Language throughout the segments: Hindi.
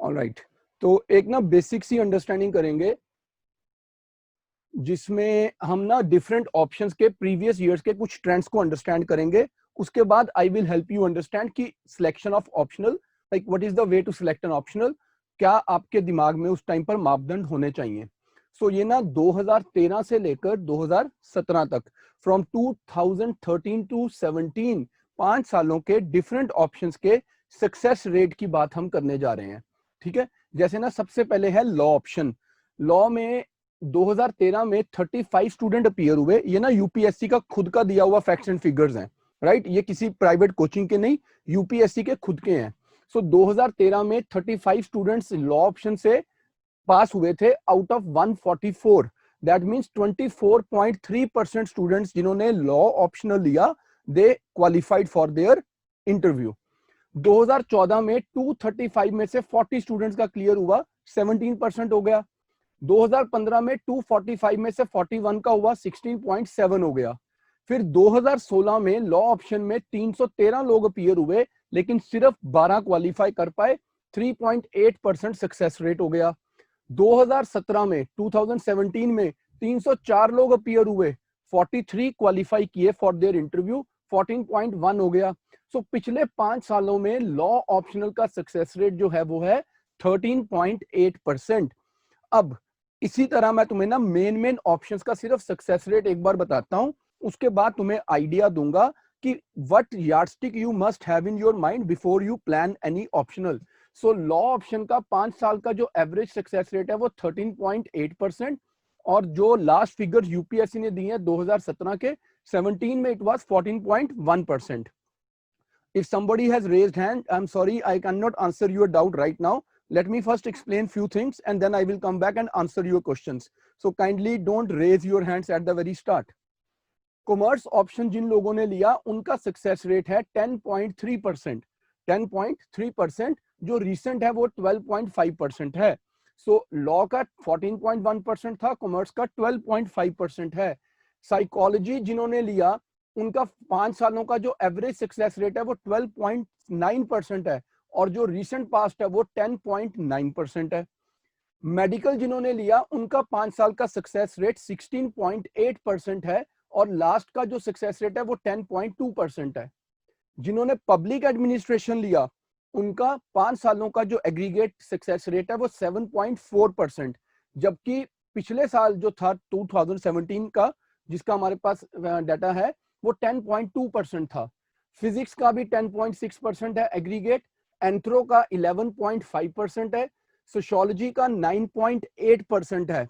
ऑलराइट, तो एक ना बेसिक सी अंडरस्टैंडिंग करेंगे जिसमें हम ना डिफरेंट ऑप्शंस के प्रीवियस ईयर्स के कुछ ट्रेंड्स को अंडरस्टैंड करेंगे। उसके बाद I will help you understand कि selection of optional, like what is the way to select an optional, क्या आपके दिमाग में उस टाइम पर मापदंड होने चाहिए। सो ये ना 2013 से लेकर 2017 तक, फ्रॉम 2013 टू 17, 5 सालों के डिफरेंट ऑप्शंस के सक्सेस रेट की बात हम करने जा रहे हैं। ठीक है, जैसे ना सबसे पहले है लॉ ऑप्शन। लॉ में 2013 में 35 स्टूडेंट अपीयर हुए। ये ना यूपीएससी का खुद का दिया हुआ फैक्ट्स एंड फिगर्स हैं, राइट, ये किसी प्राइवेट कोचिंग के नहीं, यूपीएससी के खुद के हैं। सो 2013 में 35 स्टूडेंट्स लॉ ऑप्शन से पास हुए थे out of 144। That means 24.3% students जिन्होंने लॉ ऑप्शनल लिया, दे क्वालिफाइड फॉर देयर इंटरव्यू। 2014 में 235 में से 40 स्टूडेंट्स का क्लियर हुआ, 17% हो गया। 2015 में 245 में से 41 का हुआ, 16.7 हो गया। फिर 2016 में लॉ ऑप्शन में 313 लोग अपीयर हुए, लेकिन सिर्फ 12 क्वालिफाई कर पाए, 3.8% सक्सेस रेट हो गया। 2017 में 2017 में 304 लोग अपीयर हुए, 43 क्वालिफाई किए फॉर देयर इंटरव्यू, 14.1 हो गया। सो पिछले 5 सालों में लॉ ऑप्शनल का सक्सेस रेट जो है वो है 13.8%। अब इसी तरह मैं तुम्हें ना मेन ऑप्शंस का सिर्फ सक्सेस रेट एक बार बताता हूं, उसके बाद तुम्हें आइडिया दूंगा कि what yardstick you must have in your mind before you plan any optional. So law option का 5 साल का जो एवरेज सक्सेस रेट है वो 13.8%, और जो लास्ट फिगर यूपीएससी ने दी है 2017 के 17 में it was 14.1%। If somebody has raised hand, I'm sorry, I cannot answer your doubt right now. Let me first explain few things and then I will come back and answer your questions. So kindly don't raise your hands at the very start. Commerce option जिन लोगों ने लिया उनका सक्सेस रेट है 10.3%। 10.3%, जो रिसेंट है वो 12.5% है। सो लॉ का 14.1% था, कॉमर्स का 12.5% है। साइकोलॉजी जिन्होंने लिया उनका 5 सालों का जो एवरेज सक्सेस रेट है वो 12.9% है, और जो रिसेंट पास्ट है वो 10.9% है। मेडिकल जिन्होंने लिया उनका 5 साल का सक्सेस रेट 16.8% है, और लास्ट का जो सक्सेस रेट है वो 10.2% है। जिन्होंने पब्लिक एडमिनिस्ट्रेशन लिया उनका 5 सालों का जो एग्रीगेट सक्सेस रेट है वो 7.4%, जबकि पिछले साल जो था 2017 का जिसका हमारे पास डाटा है वो 10.2% था। फिजिक्स का भी 10.6% है एग्रीगेट, एंथ्रो का 11.5% है, सोशियोलॉजी का 9.8% है,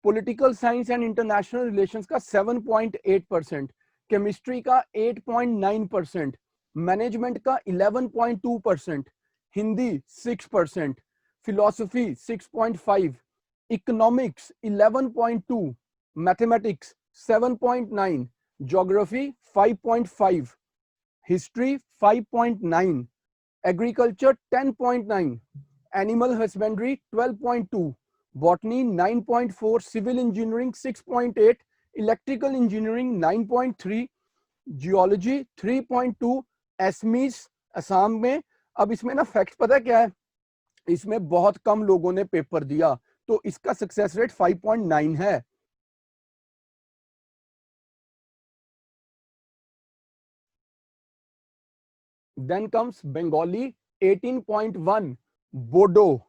political science and international relations का 7.8%, केमिस्ट्री का 8.9%, मैनेजमेंट का 11.2%, Hindi 6%, philosophy 6.5, economics 11.2, mathematics 7.9, geography 5.5, history 5.9, agriculture 10.9, animal husbandry 12.2, botany 9.4, civil engineering 6.8, electrical engineering 9.3, geology 3.2, Assamese Assam में। अब इसमें ना फैक्ट पता क्या है, इसमें बहुत कम लोगों ने पेपर दिया, तो इसका सक्सेस रेट 5.9 है। Then comes Bengali 18.1, Bodo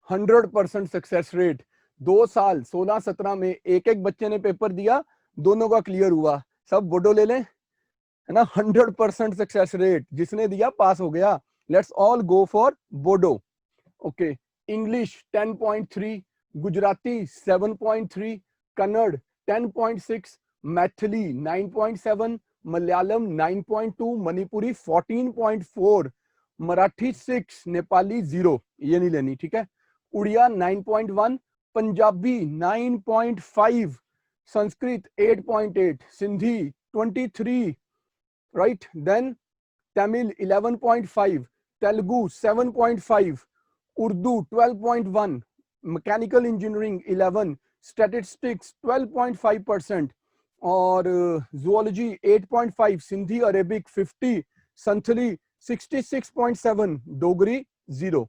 100% success rate. 2 साल 16-17 में एक एक बच्चे ने पेपर दिया, दोनों का क्लियर हुआ। सब बोडो ले लें, है ना, 100% सक्सेस रेट, जिसने दिया पास हो गया। Let's all go for Bodo. Okay, English 10.3, Gujarati 7.3, Kannada 10.6, Maithili 9.7, Malayalam 9.2, Manipuri 14.4, Marathi 6, Nepali 0, ये नहीं लेनी, ठीक है। Odia 9.1, Punjabi 9.5, Sanskrit 8.8, Sindhi 23, right? Then Tamil 11.5, Telugu 7.5, Urdu 12.1, mechanical engineering 11, statistics 12.5%, और zoology 8.5, Sindhi Arabic 50, Santhali 66.7, Dogri 0।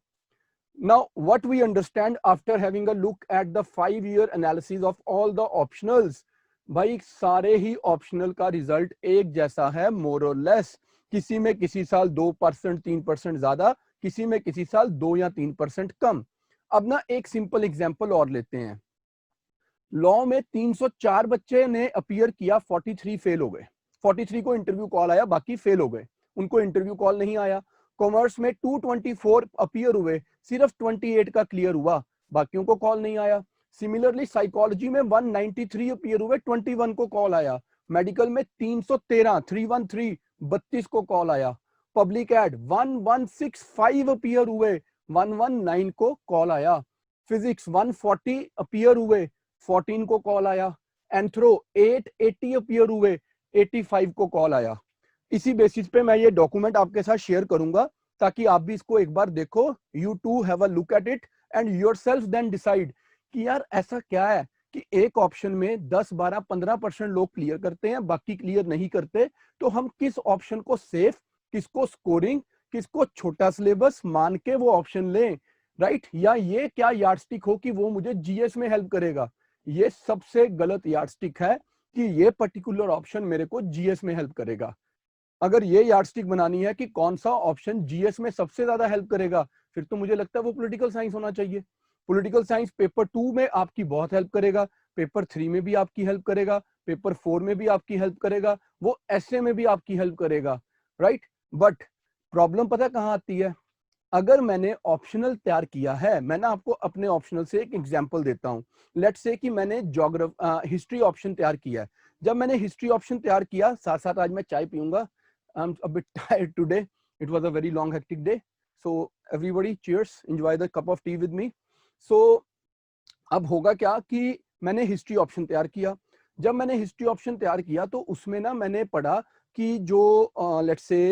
Now, what we understand after having a look at the 5-year analysis of all the optionals, भाई सारे ही ऑप्शनल का रिजल्ट एक जैसा है, मोर और लेस. किसी में किसी साल 2% 3% ज्यादा, किसी में किसी साल 2 या 3% कम. अब ना एक सिंपल एग्जांपल और लेते हैं. लॉ में 304 बच्चे ने अपीयर किया, 43 फेल हो गए. 43 को इंटरव्यू कॉल आया, बाकी फेल हो गए, उनको इंटरव्यू कॉल नहीं आया. कॉमर्स में 224 अपीयर हुए, सिर्फ 28 का क्लियर हुआ, बाकियों को कॉल नहीं आया. सिमिलरली साइकोलॉजी में 193 अपीयर हुए, 21 को कॉल आया. मेडिकल में 313 313 32 को कॉल आया. पब्लिक एड 1165 अपीयर हुए, 119 को कॉल आया. फिजिक्स 140 अपीयर हुए, 14 को कॉल आया. एंथ्रो 880 अपीयर हुए, 85 को कॉल आया. इसी बेसिस पे मैं ये डॉक्यूमेंट आपके साथ शेयर करूंगा ताकि आप भी इसको एक बार देखो. You to have a look at it and yourself then decide कि यार ऐसा क्या है कि एक ऑप्शन में 10 12 15% लोग क्लियर करते हैं, बाकी क्लियर नहीं करते. तो हम किस ऑप्शन को सेफ, किसको स्कोरिंग, किसको छोटा सिलेबस मान के वो ऑप्शन लें, राइट? या ये क्या यार्डस्टिक हो कि वो मुझे जीएस में हेल्प करेगा. ये सबसे गलत यार्डस्टिक है कि ये पर्टिकुलर ऑप्शन मेरे को जीएस में हेल्प करेगा. अगर ये यार्डस्टिक बनानी है कि कौन सा ऑप्शन जीएस में सबसे ज्यादा हेल्प करेगा, फिर तो मुझे लगता है वो पॉलिटिकल साइंस होना चाहिए. पॉलिटिकल साइंस पेपर 2 में आपकी बहुत हेल्प करेगा, पेपर 3 में भी आपकी हेल्प करेगा, पेपर 4 में भी आपकी हेल्प करेगा, वो एसए में भी आपकी हेल्प करेगा, राइट? बट प्रॉब्लम पता कहां आती है? अगर मैंने ऑप्शनल तैयार किया है, मैं ना आपको अपने ऑप्शनल से एक एग्जांपल देता हूं. लेट्स से कि मैंने हिस्ट्री ऑप्शन तैयार किया है. जब मैंने हिस्ट्री ऑप्शन तैयार किया, साथ साथ आज मैं चाय पीऊंगा. I'm a bit tired today. It was a very long hectic day. So everybody cheers, enjoy the cup of tea with me. So अब होगा क्या कि मैंने हिस्ट्री ऑप्शन तैयार किया. जब मैंने हिस्ट्री ऑप्शन तैयार किया तो उसमें ना मैंने पढ़ा कि जो लेट्स से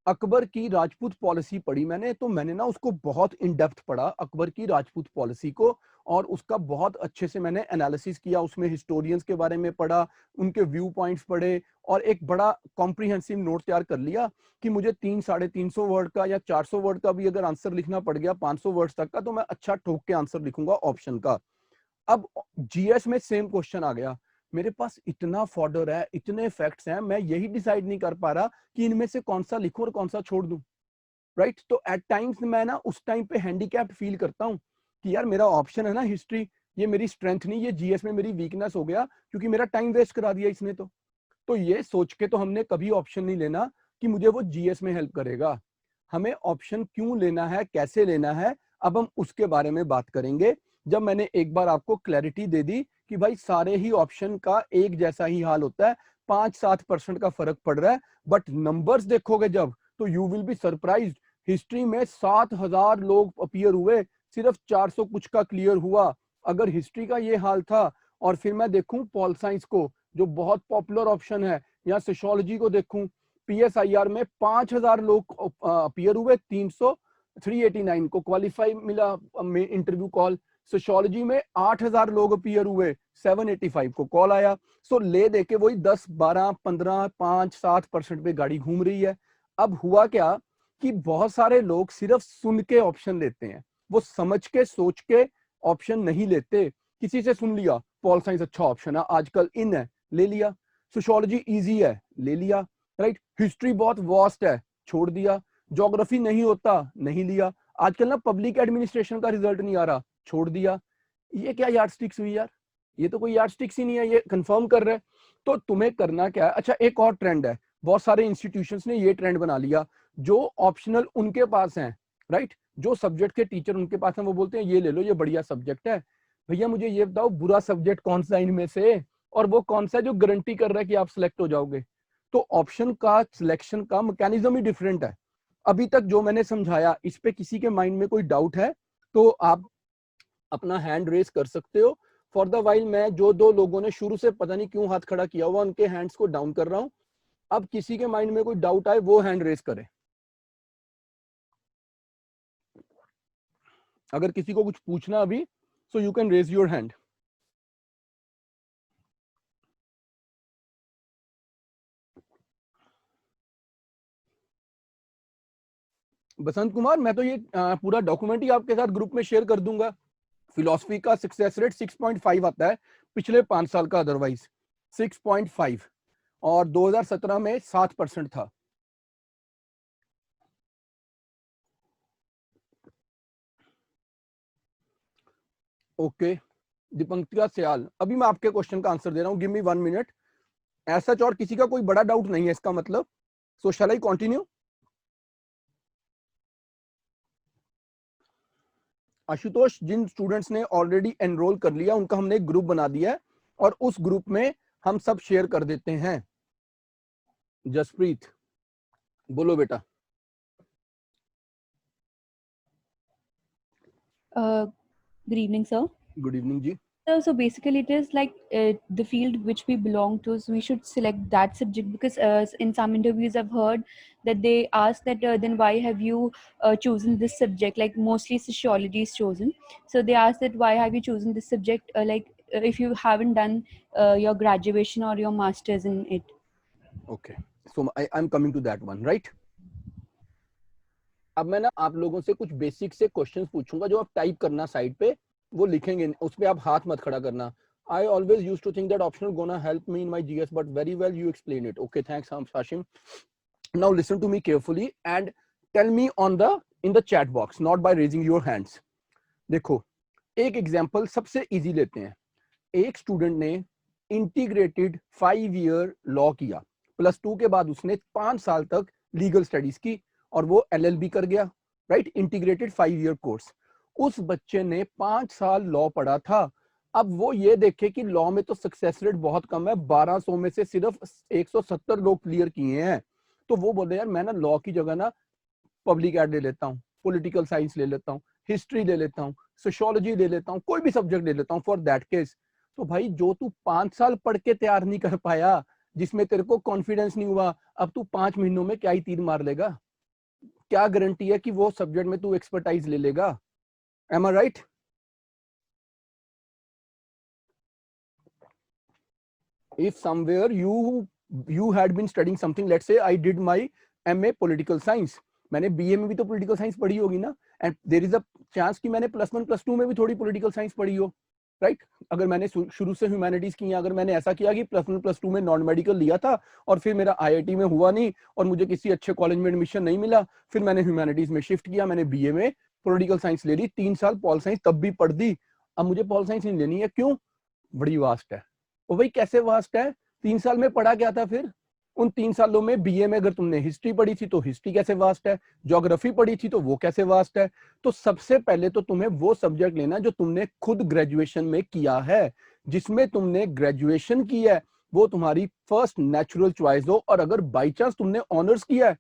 अकबर की राजपूत पॉलिसी पढ़ी मैंने, तो मैंने ना उसको बहुत इन डेप्थ पढ़ा, अकबर की राजपूत पॉलिसी को, और उसका बहुत अच्छे से मैंने एनालिसिस किया. उसमें हिस्टोरियंस के बारे में पढ़ा, उनके व्यू पॉइंट्स पढ़े, और एक बड़ा कॉम्प्रिहेंसिव नोट तैयार कर लिया कि मुझे 300-350 वर्ड का या 400 वर्ड का भी अगर आंसर लिखना पड़ गया, 500 वर्ड्स तक का, तो मैं अच्छा ठोक के आंसर लिखूंगा ऑप्शन का. अब जीएस में सेम क्वेश्चन आ गया. मेरे पास इतना फॉर्डर है, इतने फैक्ट्स हैं, मैं यही डिसाइड नहीं कर पा रहा कि इनमें से कौन सा लिखूं और कौन सा छोड़ दूं, राइट? तो एट टाइम्स मैं ना उस टाइम पे हैंडीकैप्ड फील करता हूं कि यार मेरा ऑप्शन है ना हिस्ट्री, ये मेरी स्ट्रेंथ नहीं, ये जीएस में मेरी वीकनेस हो गया क्योंकि मेरा टाइम वेस्ट करा दिया इसने. तो ये सोच के तो हमने कभी ऑप्शन नहीं लेना कि मुझे वो जीएस में हेल्प करेगा. हमें ऑप्शन क्यों लेना है, कैसे लेना है, अब हम उसके बारे में बात करेंगे. जब मैंने एक बार आपको क्लैरिटी दे दी कि भाई सारे ही ऑप्शन का एक जैसा ही हाल होता है, 5-7% का फर्क पड़ रहा है, बट नंबर्स देखोगे जब, तो you will be surprised. History में 7,000 लोग अपीयर हुए, सिर्फ 400 कुछ का क्लियर हुआ. अगर हिस्ट्री का ये हाल था, और फिर मैं देखूं पॉल साइंस को, जो बहुत पॉपुलर ऑप्शन है, या सोशियोलॉजी को देखूं, पीएसआईआर में 5,000 लोग अपीयर हुए, 389 को क्वालिफाई मिला इंटरव्यू कॉल. सोशियोलॉजी में 8,000 लोग अपीयर हुए, 785 को कॉल आया. सो ले दे के वही 10 12 15 5 7% पे गाड़ी घूम रही है. अब हुआ क्या कि बहुत सारे लोग सिर्फ सुन के ऑप्शन लेते हैं, वो समझ के सोच के ऑप्शन नहीं लेते. किसी से सुन लिया पॉल साइंस अच्छा ऑप्शन है, आजकल इन है, ले लिया. सोशियोलॉजी इजी है, ले लिया, राइट? हिस्ट्री बहुत वास्ट है, छोड़ दिया. ज्योग्राफी नहीं होता, नहीं लिया. आजकल ना पब्लिक एडमिनिस्ट्रेशन का रिजल्ट नहीं आ रहा, छोड़ दिया. ये क्या यार्डस्टिक्स हुई यार? ये तो कोई यार्डस्टिक्स ही नहीं है, ये कंफर्म कर रहे हैं. तो तुम्हें करना क्या है? अच्छा, एक और ट्रेंड है, बहुत सारे इंस्टीट्यूशंस ने ये ट्रेंड बना लिया, जो ऑप्शनल उनके पास हैं, राइट? जो सब्जेक्ट के टीचर उनके पास हैं, वो बोलते हैं ये ले लो, ये बढ़िया सब्जेक्ट है. भैया मुझे ये बताओ बुरा सब्जेक्ट कौन सा इनमें से, और वो कौन सा है जो गारंटी कर रहा है कि आप सिलेक्ट हो जाओगे. तो ऑप्शन का सिलेक्शन का मैकेनिज्म ही डिफरेंट है. अभी तक जो मैंने समझाया, इस पे किसी के माइंड में कोई डाउट है तो आप अपना हैंड रेस कर सकते हो. फॉर द वाइल मैं जो दो लोगों ने शुरू से पता नहीं क्यों हाथ खड़ा किया हुआ, उनके हैंड्स को डाउन कर रहा हूं. अब किसी के माइंड में कोई डाउट आए वो हैंड रेस करे. अगर किसी को कुछ पूछना अभी, so you can raise your hand. Basant Kumar, मैं तो ये पूरा डॉक्यूमेंट ही आपके साथ ग्रुप में शेयर कर दूंगा। फिलॉसफी का सक्सेस रेट 6.5 आता है पिछले 5 साल का, अदरवाइज 6.5, और 2017 में 7% था। ओके, दीपंकिता सयाल, अभी मैं आपके क्वेश्चन का आंसर दे रहा हूँ, गिव मी 1 मिनट। ऐसा और किसी का कोई बड़ा डाउट नहीं है इसका मतलब, so shall I continue? Ashutosh, जिन स्टूडेंट्स ने ऑलरेडी एनरोल कर लिया उनका हमने एक ग्रुप बना दिया है और उस ग्रुप में हम सब शेयर कर देते हैं। जसप्रीत, बोलो बेटा। Good evening, sir. Good evening जी। So basically, it is like the field which we belong to. So we should select that subject because in some interviews I've heard that they ask that then why have you chosen this subject? Like mostly sociology is chosen. So they ask that why have you chosen this subject? If you haven't done your graduation or your masters in it. Okay, so I am coming to that one, right. अब मैं ना आप लोगों से कुछ बेसिक से क्वेश्चंस पूछूंगा जो आप टाइप करना साइड पे, वो लिखेंगे, उस पे आप हाथ मत खड़ा करना। I always used to think that optional gonna help me in my GS, but very well you explain it. Okay, thanks, Hashim. Now listen to me carefully and tell me in the chat box, not by raising your hands. देखो, एक एग्जांपल सबसे इजी लेते हैं। एक स्टूडेंट ने इंटीग्रेटेड 5 ईयर लॉ किया, +2 के बाद उसने 5 साल तक लीगल स्टडीज की और वो LLB कर गया, राइट, इंटीग्रेटेड 5 ईयर कोर्स। उस बच्चे ने 5 साल लॉ पढ़ा था। अब वो ये देखे कि लॉ में तो सक्सेस रेट बहुत कम है, 1200 में से सिर्फ 170 लोग क्लियर किए हैं। तो वो बोले यार मैं ना लॉ की जगह ना पब्लिक एड ले लेता हूँ, पॉलिटिकल साइंस ले लेता हूँ, हिस्ट्री ले लेता हूँ, सोशियोलॉजी ले लेता हूँ, कोई भी सब्जेक्ट ले लेता हूँ फॉर दैट केस। तो भाई जो तू 5 साल पढ़ के तैयार नहीं कर पाया, जिसमें तेरे को कॉन्फिडेंस नहीं हुआ, अब तू 5 महीनों में क्या ही तीर मार लेगा? क्या गारंटी है कि वो सब्जेक्ट में तू एक्सपर्टाइज ले लेगा? Am I right? If somewhere you had been studying something, let's say I did my MA political science, मैंने BA में भी तो political science पढ़ी होगी ना, and there is a chance कि मैंने +1 +2 में भी थोड़ी political science पढ़ी हो, राइट? अगर मैंने शुरू से ह्यूमैनिटीज की, अगर मैंने ऐसा किया कि +1 +2 में नॉन मेडिकल लिया था और फिर मेरा IIT में हुआ नहीं और मुझे किसी अच्छे कॉलेज में एडमिशन नहीं मिला, फिर मैंने ह्यूमैनिटीज में शिफ्ट किया, मैंने BA में पॉलिटिकल साइंस ले ली, 3 साल पॉल साइंस तब भी पढ़ दी, अब मुझे पॉल साइंस नहीं लेनी है, क्यों? बड़ी वास्ट है। ओ भाई कैसे वास्ट है? 3 साल में पढ़ा क्या था फिर? उन 3 सालों में BA में अगर तुमने हिस्ट्री पढ़ी थी तो हिस्ट्री कैसे वास्ट है, ज्योग्राफी पढ़ी थी तो वो कैसे वास्ट है? तो सबसे पहले तो तुम्हें वो सब्जेक्ट लेना जो तुमने खुद ग्रेजुएशन में किया है, जिसमें तुमने ग्रेजुएशन की है, वो तुम्हारी फर्स्ट नेचुरल चॉइस हो। और अगर बाई चांस तुमने ऑनर्स किया है,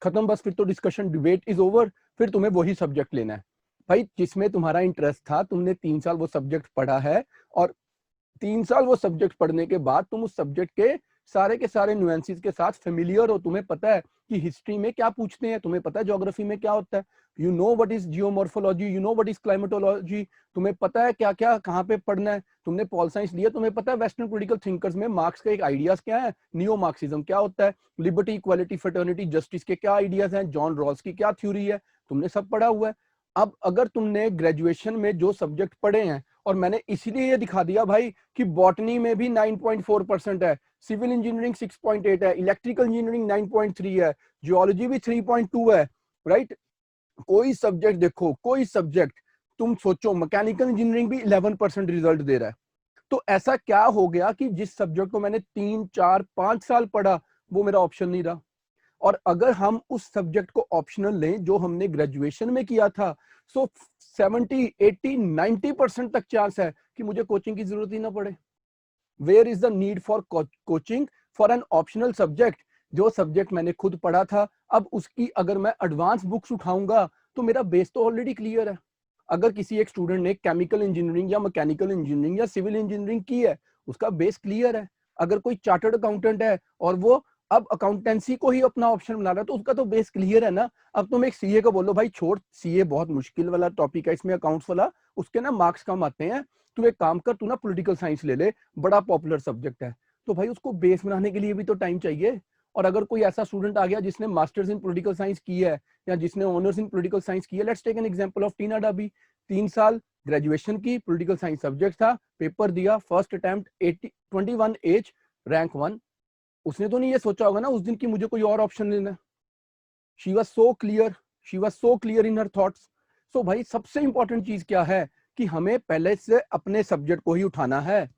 खत्म, बस फिर तो डिस्कशन, डिबेट इज ओवर, फिर तुम्हें वही सब्जेक्ट लेना है। भाई जिसमें तुम्हारा इंटरेस्ट था, तुमने 3 साल वो सब्जेक्ट पढ़ा है और 3 साल वो सब्जेक्ट पढ़ने के बाद तुम उस सब्जेक्ट के सारे न्यूएंसेस के साथ फेमिलियर हो, तुम्हें पता है कि हिस्ट्री में क्या पूछते हैं, तुम्हें पता है ज्योग्राफी में क्या होता है, you know what is geomorphology, you know what is climatology, तुम्हें पता है क्या क्या कहाँ पे पढ़ना है। तुमने पॉल साइंस लिया, तुम्हें पता है वेस्टर्न पॉलिटिकल थिंकर्स में मार्क्स के एक आइडियाज क्या है, नियो मार्क्सिज्म क्या होता है, लिबर्टी, इक्वालिटी, फ्रेटर्निटी, जस्टिस के क्या आइडियाज हैं, जॉन रॉल्स की क्या थ्योरी है, तुमने सब पढ़ा हुआ है। अब अगर तुमने ग्रेजुएशन में जो सब्जेक्ट पढ़े हैं, और मैंने इसीलिए ये दिखा दिया भाई कि बॉटनी में भी 9.4% है, सिविल इंजीनियरिंग 6.8 है, इलेक्ट्रिकल इंजीनियरिंग 9.3 है, जियोलॉजी भी 3.2 है, राइट? कोई सब्जेक्ट देखो, कोई सब्जेक्ट, तुम सोचो मैकेनिकल इंजीनियरिंग भी 11% रिजल्ट दे रहा है। तो ऐसा क्या हो गया कि जिस सब्जेक्ट को मैंने 3 4 5 साल पढ़ा वो मेरा ऑप्शन नहीं रहा? और अगर हम उस सब्जेक्ट को ऑप्शनल लें जो हमने ग्रेजुएशन में किया था, सो 70 80 90% तक चांस है कि मुझे कोचिंग की जरूरत ही ना पड़े। Where is the need for coaching for an optional subject? जो सब्जेक्ट मैंने खुद पढ़ा था, अब उसकी अगर मैं एडवांस बुक्स उठाऊंगा तो मेरा बेस तो ऑलरेडी क्लियर है। अगर किसी एक स्टूडेंट ने केमिकल इंजीनियरिंग या मैकेनिकल इंजीनियरिंग या सिविल इंजीनियरिंग की है, उसका बेस क्लियर है। अगर कोई चार्टर्ड अकाउंटेंट है और वो अब अकाउंटेंसी को ही अपना ऑप्शन बना रहा है, तो उसका तो बेस क्लियर है ना। अब तुम एक सीए को बोलो भाई छोड़, सीए बहुत मुश्किल वाला टॉपिक है, इसमें अकाउंट्स वाला, उसके ना मार्क्स कम आते हैं, तू एक काम कर, तू ना पॉलिटिकल साइंस ले ले, बड़ा पॉपुलर सब्जेक्ट है। तो भाई उसको बेस बनाने के लिए भी तो टाइम चाहिए। और अगर कोई ऐसा स्टूडेंट आ गया जिसने मास्टर्स इन पॉलिटिकल साइंस की है या जिसने ऑनर्स इन पॉलिटिकल साइंस की है, let's take an example of Tina Dabi, 3 साल ग्रेजुएशन की, पॉलिटिकल साइंस सब्जेक्ट था, पेपर दिया, फर्स्ट अटेम्प्ट 21 एज, रैंक 1। उसने तो नहीं ये सोचा होगा ना उस दिन की मुझे कोई और ऑप्शन लेना है। She was so clear in her thoughts. So भाई सबसे इंपॉर्टेंट चीज क्या है कि हमें पहले से अपने सब्जेक्ट को ही उठाना है।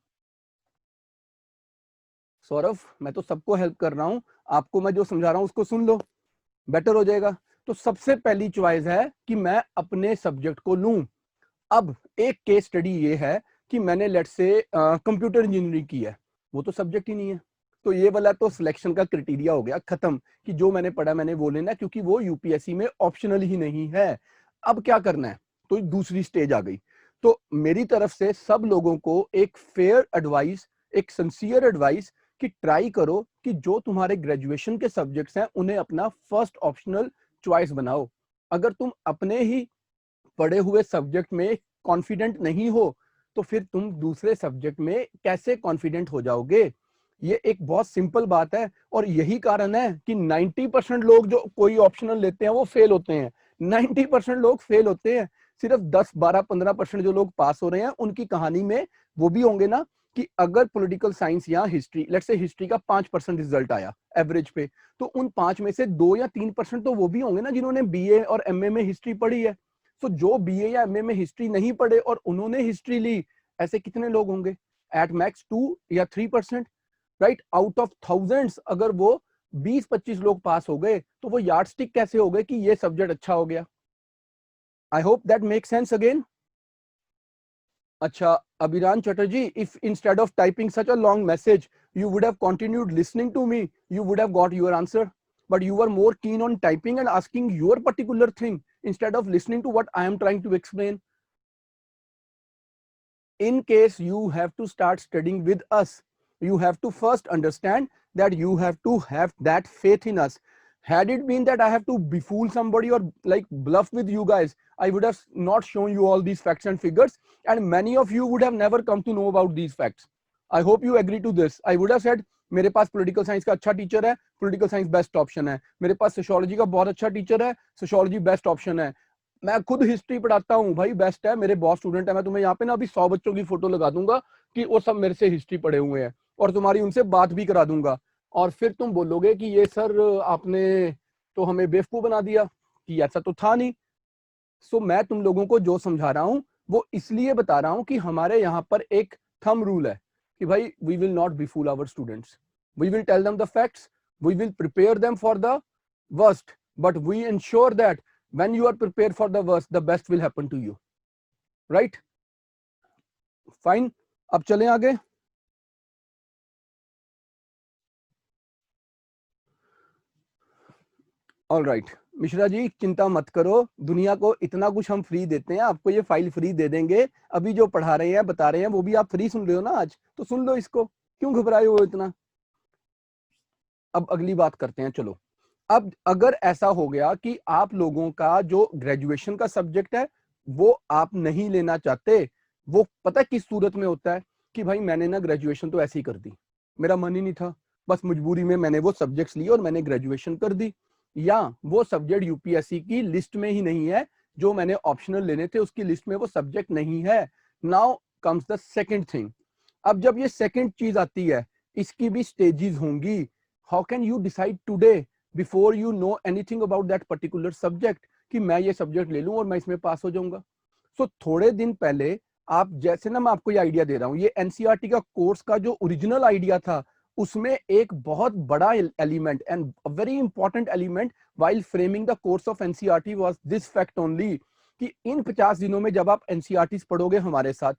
सौरभ, मैं तो सबको हेल्प कर रहा हूं, आपको मैं जो समझा रहा हूं उसको सुन लो, बेटर हो जाएगा। तो सबसे पहली चॉइस है कि मैं अपने सब्जेक्ट को लूं। अब एक केस स्टडी ये है कि मैंने लेट्स से कंप्यूटर इंजीनियरिंग की है, वो तो सब्जेक्ट ही नहीं है, तो ये वाला तो सिलेक्शन का क्राइटेरिया हो गया खत्म कि जो मैंने पढ़ा मैंने वो लेना, क्योंकि वो यूपीएससी में ऑप्शनल ही नहीं है। अब क्या करना है, तो दूसरी स्टेज आ गई। तो मेरी तरफ से सब लोगों को एक फेयर एडवाइस, एक सिंसियर एडवाइस कि ट्राई करो कि जो तुम्हारे ग्रेजुएशन के सब्जेक्ट्स हैं उन्हें अपना फर्स्ट ऑप्शनल चॉइस बनाओ। अगर तुम अपने ही पढ़े हुए सब्जेक्ट में कॉन्फिडेंट नहीं हो तो फिर तुम दूसरे सब्जेक्ट में कैसे कॉन्फिडेंट हो जाओगे। ये एक बहुत सिंपल बात है और यही कारण है कि 90% लोग जो कोई ऑप्शनल लेते हैं वो फेल होते हैं। 90% लोग फेल होते हैं, सिर्फ 10 12 15% जो लोग पास हो रहे हैं उनकी कहानी में वो भी होंगे ना कि अगर पॉलिटिकल साइंस या हिस्ट्री, लेट्स से हिस्ट्री का 5% रिजल्ट आया एवरेज पे, तो उन 5 में से 2 या 3% तो वो भी होंगे ना जिन्होंने बीए और एमए में हिस्ट्री पढ़ी है। तो जो बीए या एमए में हिस्ट्री नहीं पढ़े और उन्होंने हिस्ट्री ली, ऐसे कितने लोग होंगे? एट मैक्स 2 या 3%, राइट? आउट ऑफ थाउजेंड्स अगर वो 20-25 लोग पास हो गए तो वो यार्डस्टिक कैसे हो गए कि ये सब्जेक्ट अच्छा हो गया। I hope that make sense again. अच्छा, अभिरान Chatterjee, if instead of typing such a long message you would have continued listening to me, you would have got your answer, but you were more keen on typing and asking your particular thing instead of listening to what I am trying to explain. In case you have to start studying with us, you have to first understand that you have to have that faith in us. Had it been that I have to befool somebody or like bluff with you guys, I would have not shown you all these facts and figures, and many of you would have never come to know about these facts. I hope you agree to this. I would have said मेरे पास पॉलिटिकल साइंस का अच्छा टीचर है, पॉलिटिकल साइंस बेस्ट ऑप्शन है। मेरे पास सोशियोलॉजी का बहुत अच्छा टीचर है, सोशियोलॉजी बेस्ट ऑप्शन है। मैं खुद हिस्ट्री पढ़ाता हूँ भाई, बेस्ट है, मेरे बहुत स्टूडेंट है। मैं तुम्हें यहाँ पे ना अभी 100 बच्चों की फोटो लगा दूंगा कि वो सब मेरे से हिस्ट्री पढ़े हुए हैं और तुम्हारी उनसे बात भी करा दूंगा। और फिर तुम बोलोगे कि ये सर आपने तो हमें बेवकूफ बना दिया कि ऐसा तो था नहीं। सो मैं तुम लोगों को जो समझा रहा हूँ वो इसलिए बता रहा हूँ कि हमारे यहाँ पर एक थंब रूल है कि भाई we will not be fool our students, we will tell them the facts, we will prepare them for the worst, but we ensure that when you are prepared for the worst, the best will happen to you, right? Fine, अब चलें आगे। ऑल राइट, मिश्रा जी चिंता मत करो, दुनिया को इतना कुछ हम फ्री देते हैं, आपको ये फाइल फ्री दे देंगे। अभी जो पढ़ा रहे हैं बता रहे हैं वो भी आप फ्री सुन रहे हो ना आज, तो सुन लो इसको, क्यों घबराए हो इतना। अब अगली बात करते हैं, चलो। अब अगर ऐसा हो गया कि आप लोगों का जो ग्रेजुएशन का सब्जेक्ट है वो आप नहीं लेना चाहते, वो पता किस सूरत में होता है कि भाई मैंने ना ग्रेजुएशन तो ऐसे ही कर दी, मेरा मन ही नहीं था, बस मजबूरी में मैंने वो सब्जेक्ट्स लिए और मैंने ग्रेजुएशन कर दी, या वो सब्जेक्ट यूपीएससी की लिस्ट में ही नहीं है, जो मैंने ऑप्शनल लेने थे उसकी लिस्ट में वो सब्जेक्ट नहीं है। Now comes the second thing. अब जब ये सेकंड चीज आती है, इसकी भी स्टेजेस होंगी। How can you decide today before you know anything about that particular subject कि मैं ये सब्जेक्ट ले लूं और मैं इसमें पास हो जाऊंगा। सो थोड़े दिन पहले आप जैसे ना, मैं आपको ये आइडिया दे रहा हूं, ये एनसीईआरटी का कोर्स का जो ओरिजिनल आइडिया था उसमें एक बहुत बड़ा element and very important element while framing the course of NCERT was this fact only कि इन 50 दिनों में जब आप एनसीईआरटी पढ़ोगे हमारे साथ,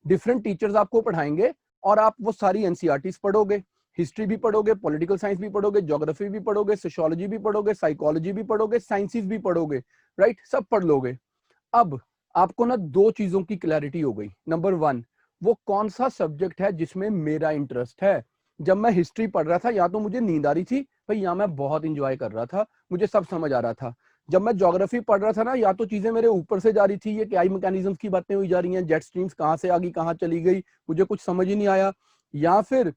डिफरेंट टीचर्स आपको पढ़ाएंगे और आप वो सारी एनसीईआरटी पढ़ोगे, हिस्ट्री भी पढ़ोगे, पॉलिटिकल साइंस भी पढ़ोगे, ज्योग्राफी भी पढ़ोगे, सोशियोलॉजी भी पढ़ोगे, साइकोलॉजी भी पढ़ोगे, साइंसेस भी पढ़ोगे, राइट? सब पढ़ लोगे। अब आपको ना दो चीजों की क्लैरिटी हो गई। नंबर 1, वो कौन सा सब्जेक्ट है जिसमें मेरा इंटरेस्ट है। जब मैं हिस्ट्री पढ़ रहा था या तो मुझे नींद आ रही थी भाई, या मैं बहुत इंजॉय कर रहा था, मुझे सब समझ आ रहा था। जब मैं ज्योग्राफी पढ़ रहा था ना, या तो चीजें मेरे ऊपर से जा रही थी, ये क्या मैकेनिज्म्स की बातें हुई जा रही हैं, जेट स्ट्रीम्स कहाँ से आ गई कहाँ चली गई, मुझे कुछ समझ ही नहीं आया, या फिर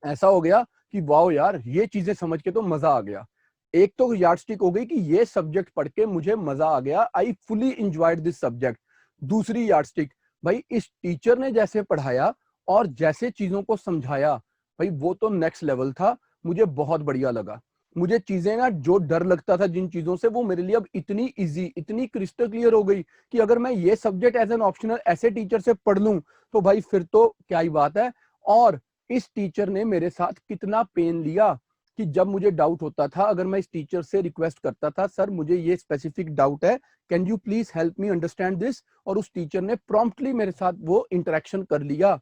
ऐसा हो गया कि वाओ यार ये चीजें समझ के तो मजा आ गया। एक तो यार्डस्टिक हो गई कि ये सब्जेक्ट पढ़ के मुझे मजा आ गया, I fully enjoyed this subject. दूसरी यार्डस्टिक, भाई इस टीचर ने जैसे पढ़ाया और जैसे चीजों को समझाया, भाई वो तो नेक्स्ट लेवल था, मुझे बहुत बढ़िया लगा। मुझे चीजें ना जो डर लगता था जिन चीजों से, वो मेरे लिए अब इतनी इजी, इतनी क्रिस्टल क्लियर हो गई कि अगर मैं ये सब्जेक्ट एज एन ऑप्शनल ऐसे टीचर से पढ़ लूं तो भाई फिर तो क्या ही बात है। और इस टीचर ने मेरे साथ कितना पेन लिया कि जब मुझे डाउट होता था, अगर मैं इस टीचर से रिक्वेस्ट करता था सर मुझे ये स्पेसिफिक डाउट है, can you please help me understand this, और उस टीचर ने प्रॉम्प्टली मेरे साथ वो इंटरेक्शन कर लिया।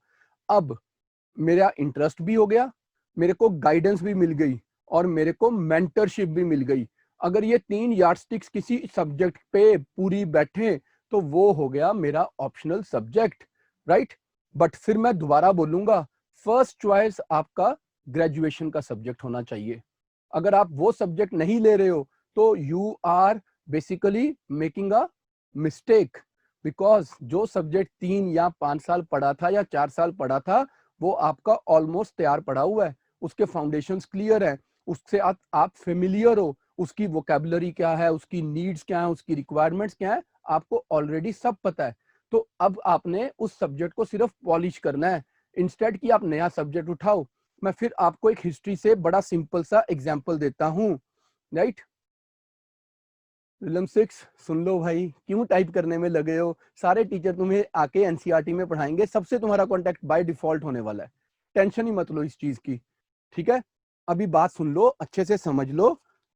अब मेरा इंटरेस्ट भी हो गया, मेरे को गाइडेंस भी मिल गई और मेरे को मेंटरशिप भी मिल गई। अगर ये 3 यार्डस्टिक्स किसी सब्जेक्ट पे पूरी बैठे तो वो हो गया मेरा ऑप्शनल सब्जेक्ट, राइट। बट फिर मैं दोबारा बोलूंगा, फर्स्ट चॉइस आपका ग्रेजुएशन का सब्जेक्ट होना चाहिए। अगर आप वो सब्जेक्ट नहीं ले रहे हो तो you are basically making a mistake, because जो सब्जेक्ट 3 या 5 साल पढ़ा था या 4 साल पढ़ा था वो आपका ऑलमोस्ट तैयार पड़ा हुआ है, उसके फाउंडेशंस क्लियर है, उससे आप फेमिलियर हो, उसकी वोकैबुलरी क्या है, उसकी नीड्स क्या है, उसकी रिक्वायरमेंट्स क्या है, आपको ऑलरेडी सब पता है। तो अब आपने उस सब्जेक्ट को सिर्फ पॉलिश करना है, इंस्टेड कि आप नया सब्जेक्ट उठाओ। मैं फिर आपको एक हिस्ट्री से बड़ा सिंपल सा एग्जाम्पल देता हूँ, राइट। विलियम 6 सुन लो भाई, क्यों टाइप करने में लगे हो, सारे टीचर तुम्हें आके एनसीईआरटी में पढ़ाएंगे, सबसे तुम्हारा कांटेक्ट बाय डिफॉल्ट होने वाला है, टेंशन ही मत लो इस चीज की, ठीक है। अभी बात सुन लो, अच्छे से समझ लो,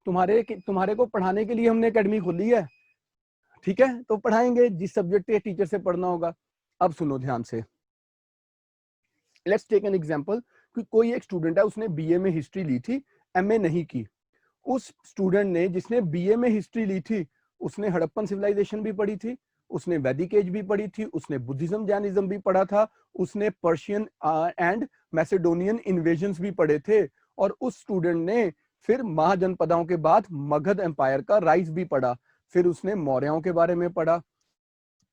तुम्हारे को पढ़ाने के लिए हमने एकेडमी खोली है, ठीक है, तो पढ़ाएंगे जिस सब्जेक्ट के टीचर से पढ़ना होगा। अब सुनो ध्यान से, लेट्स टेक एन एग्जांपल कि कोई एक स्टूडेंट है, उसने बीए में हिस्ट्री ली थी, एमए नहीं की। उस स्टूडेंट ने जिसने बीए में हिस्ट्री ली थी, उसने हड़प्पन सिविलाइजेशन भी पढ़ी थी, उसने वैदिक एज भी पढ़ी थी, उसने बुद्धिज्म जैनिज्म भी पढ़ा था, उसने पर्शियन एंड मैसेडोनियन इन्वेजन्स भी पढ़े थे, और उस स्टूडेंट ने फिर महाजनपदाओं के बाद मगध एम्पायर का राइज भी पढ़ा, फिर उसने मौर्यों के बारे में पढ़ा,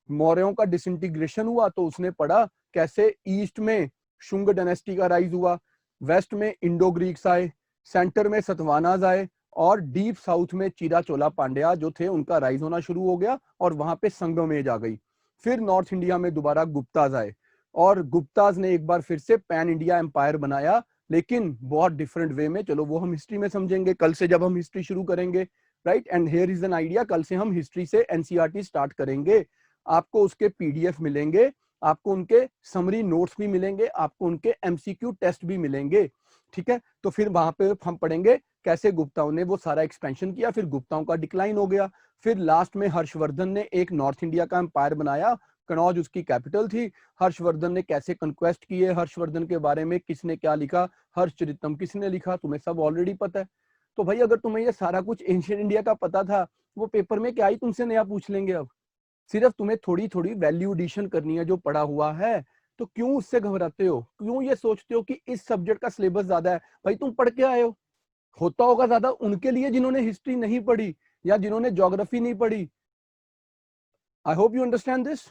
मौर्यों का डिसइंटीग्रेशन हुआ तो उसने पढ़ा कैसे ईस्ट में शुंग डायनेस्टी का राइज हुआ, वेस्ट में इंडो ग्रीक्स आए, सेंटर में सतवानाज आए, और डीप साउथ में चीरा चोला पांड्या जो थे उनका राइज होना शुरू हो गया और वहां पे संगम एज आ गई। फिर नॉर्थ इंडिया में दोबारा गुप्ताज आए और गुप्ताज ने एक बार फिर से पैन इंडिया एम्पायर बनाया, लेकिन बहुत डिफरेंट वे में। चलो वो हम हिस्ट्री में समझेंगे कल से जब हम हिस्ट्री शुरू करेंगे, right. And here is an idea, कल से हम हिस्ट्री से एनसीईआरटी स्टार्ट करेंगे, आपको उसके पीडीएफ मिलेंगे, आपको उनके समरी नोट्स भी मिलेंगे, आपको उनके एमसीक्यू टेस्ट भी मिलेंगे, ठीक है। तो फिर वहां पे हम पढ़ेंगे कैसे गुप्ताओं ने वो सारा एक्सपेंशन किया, फिर गुप्ताओं का डिक्लाइन हो गया, फिर लास्ट में हर्षवर्धन ने एक नॉर्थ इंडिया का एम्पायर बनाया, कनौज उसकी कैपिटल थी। हर्षवर्धन ने कैसे कंक्वेस्ट किए, हर्षवर्धन के बारे में किसने क्या लिखा, हर्षचरितम किसने लिखा, तुम्हें सब ऑलरेडी पता है। तो भाई अगर तुम्हें ये सारा कुछ एंशिएंट इंडिया का पता था, वो पेपर में क्या ही तुमसे नया पूछ लेंगे। अब सिर्फ तुम्हें थोड़ी थोड़ी वैल्यू एडिशन करनी है जो पढ़ा हुआ है, तो क्यों उससे घबराते हो, क्यों ये सोचते हो कि इस सब्जेक्ट का सिलेबस ज्यादा है। भाई तुम पढ़ के आए हो, होता होगा ज्यादा उनके लिए जिन्होंने हिस्ट्री नहीं पढ़ी या जिन्होंने ज्योग्राफी नहीं पढ़ी। I hope you understand this.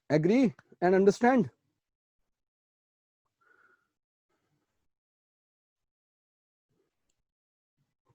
Agree and understand.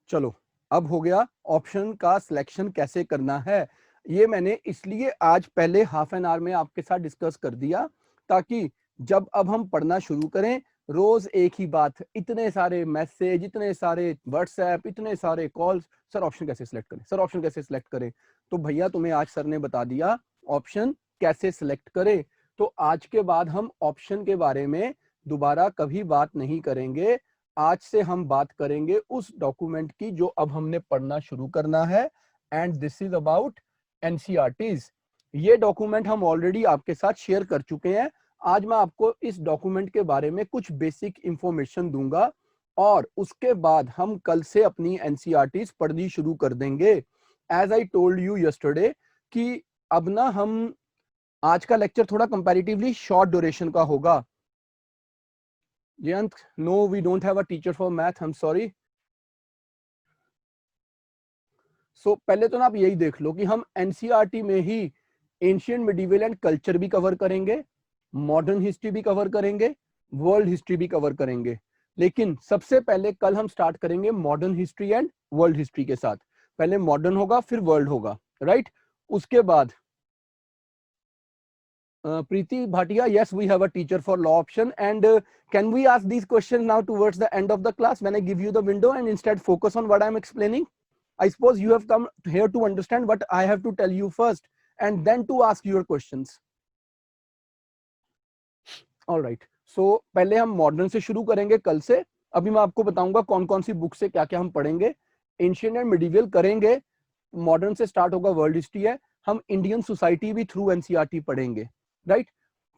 चलो अब हो गया ऑप्शन का सिलेक्शन कैसे करना है। ये मैंने इसलिए आज पहले हाफ एन आवर में आपके साथ डिस्कस कर दिया ताकि जब अब हम पढ़ना शुरू करें, रोज एक ही बात, इतने सारे मैसेज, इतने सारे व्हाट्सएप, इतने सारे कॉल्स, सर ऑप्शन कैसे सिलेक्ट करें, सर ऑप्शन कैसे सिलेक्ट करें। तो भैया तुम्हें आज सर ने बता दिया ऑप्शन कैसे सिलेक्ट करें। तो आज के बाद हम ऑप्शन के बारे में दोबारा कभी बात नहीं करेंगे। आज से हम बात करेंगे उस डॉक्यूमेंट की जो अब हमने पढ़ना शुरू करना है, and this is about NCERTs. ये डॉक्यूमेंट हम ऑलरेडी आपके साथ शेयर कर चुके हैं। आज मैं आपको इस डॉक्यूमेंट के बारे में कुछ बेसिक इंफॉर्मेशन दूंगा और उसके बाद हम कल से अपनी एनसीईआरटीज पढ़नी शुरू कर देंगे। As I told you yesterday कि अब ना हम आज का लेक्चर थोड़ा कंपैरेटिवली शॉर्ट ड्यूरेशन का होगा। Jayant, no, we don't have a teacher for math. I'm sorry. So पहले तो ना आप यही देख लो कि हम एनसीईआरटी में ही एंशियंट मिडिवल एंड कल्चर भी कवर करेंगे, मॉडर्न हिस्ट्री भी कवर करेंगे, वर्ल्ड हिस्ट्री भी कवर करेंगे। लेकिन सबसे पहले कल हम स्टार्ट करेंगे modern history and world history के साथ। पहले मॉडर्न होगा फिर वर्ल्ड होगा, राइट। उसके बाद Preeti Bhatia, yes, we have a teacher for law option. And can we ask these questions now towards the end of the class when I give you the window and instead focus on what I'm explaining? I suppose you have come here to understand what I have to tell you first and then to ask your questions. All right. So पहले हम मॉडर्न से शुरू करेंगे कल से। अभी मैं आपको बताऊंगा कौन कौन सी बुक से क्या क्या हम पढ़ेंगे। एंशियंट एंड मिडिवल करेंगे, मॉडर्न से स्टार्ट होगा वर्ल्ड हिस्ट्री है, हम इंडियन सोसाइटी भी थ्रू एनसीईआरटी पढ़ेंगे, राइट।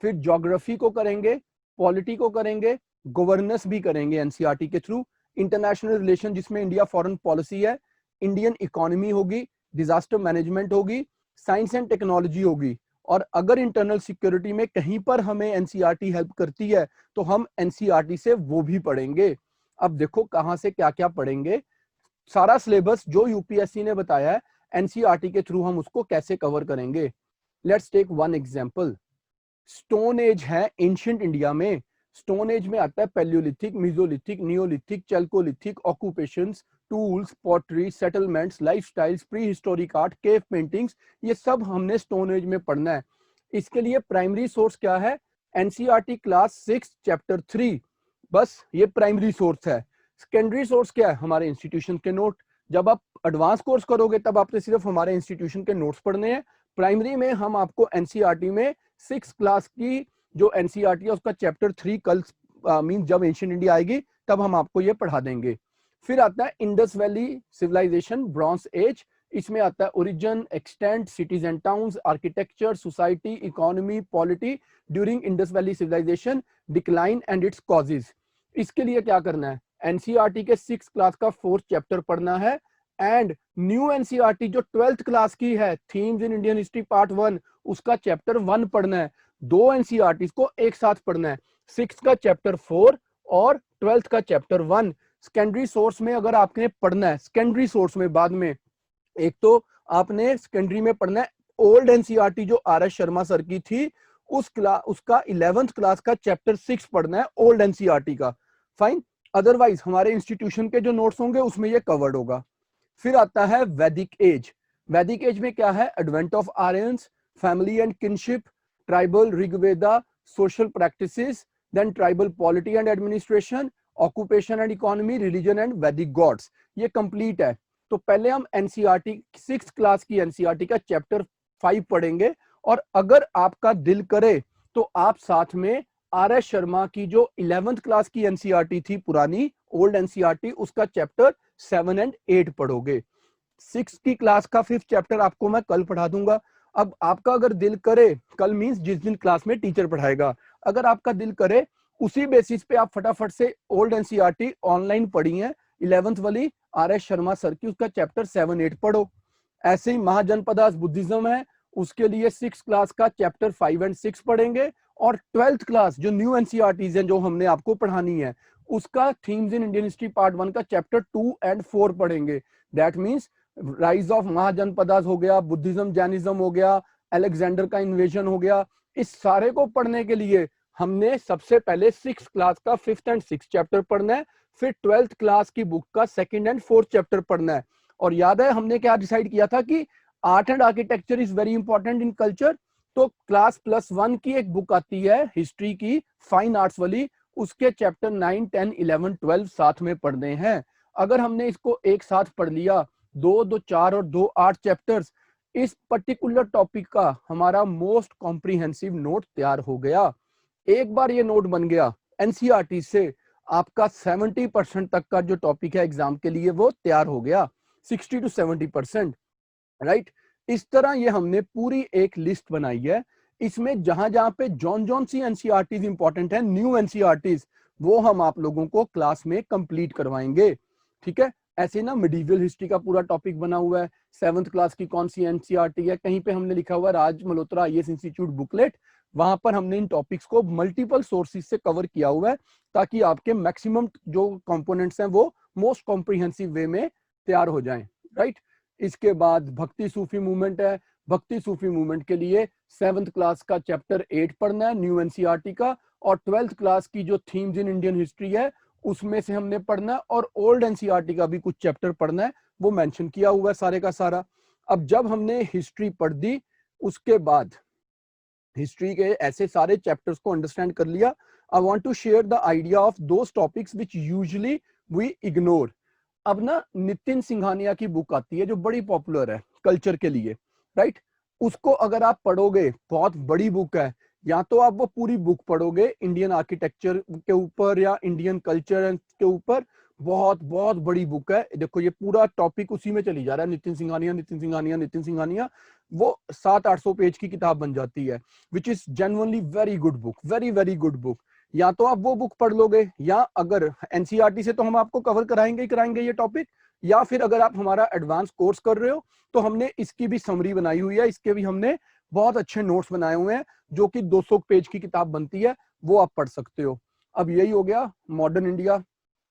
फिर ज्योग्राफी को करेंगे, पॉलिटी को करेंगे, गवर्नेंस भी करेंगे एनसीईआरटी के थ्रू, इंटरनेशनल रिलेशन जिसमें इंडिया फॉरेन पॉलिसी है, इंडियन इकोनॉमी होगी, डिजास्टर मैनेजमेंट होगी, साइंस एंड टेक्नोलॉजी होगी। और अगर इंटरनल सिक्योरिटी में कहीं पर हमें एनसीईआरटी हेल्प करती है तो हम एनसीईआरटी से वो भी पढ़ेंगे। अब देखो कहां से क्या क्या पढ़ेंगे। सारा सिलेबस जो यूपीएससी ने बताया है एनसीईआरटी के थ्रू हम उसको कैसे कवर करेंगे। Let's take one example. Stone age है एंशिएंट इंडिया में। स्टोन एज में आता है palaeolithic, mesolithic, neolithic, chalcolithic, occupations, tools, pottery, settlements, lifestyles, prehistoric art, cave paintings, ये सब हमने स्टोन एज में पढ़ना है। इसके लिए प्राइमरी सोर्स क्या है? एनसीईआरटी क्लास 6 चैप्टर 3, बस ये प्राइमरी सोर्स है। सेकेंडरी सोर्स क्या है? हमारे इंस्टीट्यूशन के नोट। जब आप एडवांस कोर्स करोगे तब आपने सिर्फ हमारे इंस्टीट्यूशन के नोट्स पढ़ने हैं। प्राइमरी में हम आपको एनसीईआरटी में 6 क्लास की जो एनसीईआरटी है उसका चैप्टर 3 कल मीन जब एंशिएंट इंडिया आएगी तब हम आपको ये पढ़ा देंगे। फिर आता है Indus valley civilisation, bronze age. इसमें आता है origin, extent, cities and towns, architecture, society, economy, polity during Indus valley civilisation, decline and its causes. इसके लिए क्या करना है? एनसीईआरटी के 6 क्लास का 4th चैप्टर पढ़ना है एंड न्यू एनसीईआरटी जो 12th क्लास की है, themes in Indian history part 1, उसका चैप्टर 1 पढ़ना है। 2 एनसीईआरटी को एक साथ पढ़ना है, 6 का चैप्टर 4 और 12th का चैप्टर 1। सेकेंडरी सोर्स में अगर आपने पढ़ना है, सेकेंडरी सोर्स में बाद में, एक तो आपने सेकेंडरी में पढ़ना है ओल्ड एनसीईआरटी जो आर.एस. शर्मा सर की थी, उसका 11th क्लास का चैप्टर 6 पढ़ना है ओल्ड एनसीईआरटी का। फाइन। अदरवाइज हमारे इंस्टीट्यूशन के जो नोट्स होंगे उसमें ये कवर्ड होगा। फिर आता है वैदिक एज। वैदिक एज में क्या है? Advent of Aryans, family and kinship, tribal Rigveda, social practices, then tribal polity and administration, occupation and economy, religion and Vedic gods. ये कंप्लीट है। तो पहले हम एनसीईआरटी 6th क्लास की एनसीईआरटी का चैप्टर 5 पढ़ेंगे और अगर आपका दिल करे तो आप साथ में आर.एस. शर्मा की जो 11th क्लास की एनसीईआरटी थी पुरानी ओल्ड एनसीईआरटी, उसका चैप्टर 7 एंड 8 पढ़ोगे। 6 की क्लास का 5th चैप्टर आपको मैं कल पढ़ा दूंगा। अब आपका अगर दिल करे, कल मींस जिस दिन क्लास में टीचर पढ़ाएगा, अगर आपका दिल करे उसी बेसिस पे आप फटाफट से ओल्ड एनसीईआरटी ऑनलाइन पढ़ी है 11th वाली आर.एस. शर्मा सर की, उसका चैप्टर 7 8 पढ़ो। ऐसे ही महाजनपदास बुद्धिज्म है, उसके लिए 6 क्लास का चैप्टर 5 एंड 6 पढ़ेंगे और 12th क्लास जो न्यू एनसीईआरटीज हैं जो हमने आपको पढ़ानी है उसका themes in Indian history part 1 का चैप्टर 2 एंड 4 पढ़ेंगे। That means rise of mahajanapadas हो गया, बुद्धिज्म जैनिज्म हो गया, अलेक्जेंडर का इन्वेजन हो गया। इस सारे को पढ़ने के लिए हमने सबसे पहले 6 क्लास का 5th एंड 6th चैप्टर पढ़ना है, फिर 12th क्लास की बुक का 2nd एंड 4th चैप्टर पढ़ना है। और याद है हमने क्या डिसाइड किया था कि art and architecture is very important in culture. तो क्लास +1 की एक बुक आती है हिस्ट्री की, फाइन आर्ट्स वाली, उसके चैप्टर 9 10 11 12 साथ में पढ़ने हैं। अगर हमने इसको एक साथ पढ़ लिया, 2 2 4 और 2 8 चैप्टर्स, इस पर्टिकुलर टॉपिक का हमारा मोस्ट कॉम्प्रिहेंसिव नोट तैयार हो गया। एक बार ये नोट बन गया एनसीईआरटी से, आपका 70% तक का जो टॉपिक है एग्जाम के लिए वो तैयार हो गया, 60 to 70%, राइट। इस तरह ये हमने पूरी एक लिस्ट बनाई है। इसमें जहां जहां पे जॉन सी एनसीईआरटीज इंपॉर्टेंट है, न्यू एनसीईआरटीज, वो हम आप लोगों को क्लास में कंप्लीट करवाएंगे, ठीक है। ऐसे ना मिडिवल हिस्ट्री का पूरा टॉपिक बना हुआ है, 7th क्लास की कौन सी एनसीईआरटी है, कहीं पे हमने लिखा हुआ है राज मल्होत्रा आईएएस इंस्टीट्यूट बुकलेट, वहां पर हमने इन टॉपिक्स को मल्टीपल सोर्सेज से कवर किया हुआ है ताकि आपके मैक्सिमम जो कंपोनेंट्स हैं वो मोस्ट कॉम्प्रिहेंसिव वे में तैयार हो जाएं, राइट। इसके बाद भक्ति सूफी मूवमेंट है, भक्ति सूफी मूवमेंट के लिए 7th क्लास का चैप्टर 8 पढ़ना है न्यू एनसीईआरटी का, और 12th क्लास की जो थीम्स इन इंडियन हिस्ट्री है उसमें से हमने पढ़ना है, और ओल्ड एनसीईआरटी का भी कुछ चैप्टर पढ़ना है, वो मेंशन किया हुआ है सारे का सारा। अब जब हमने हिस्ट्री पढ़ दी, उसके बाद हिस्ट्री के ऐसे सारे चैप्टर्स को अंडरस्टैंड कर लिया, I want to share the idea of those topics which usually we ignore. अब ना नितिन सिंघानिया की बुक आती है जो बड़ी पॉपुलर है कल्चर के लिए, राइट? उसको अगर आप पढ़ोगे, बहुत बड़ी बुक है, या तो आप वो पूरी बुक पढ़ोगे इंडियन आर्किटेक्चर के ऊपर या इंडियन कल्चर के ऊपर, बहुत बहुत बड़ी बुक है। देखो ये पूरा टॉपिक उसी में चली जा रहा है, नितिन सिंघानिया नितिन सिंघानिया नितिन सिंघानिया, वो 700-800 पेज की किताब बन जाती है, which is genuinely very good book, very very good book. या तो आप वो बुक पढ़ लोगे, या अगर एनसीईआरटी से तो हम आपको कवर कराएंगे ही कराएंगे ये टॉपिक, या फिर अगर आप हमारा एडवांस कोर्स कर रहे हो तो हमने इसकी भी समरी बनाई हुई है, इसके भी हमने बहुत अच्छे नोट्स बनाए हुए हैं जो कि 200 पेज की किताब बनती है, वो आप पढ़ सकते हो। अब यही हो गया मॉडर्न इंडिया,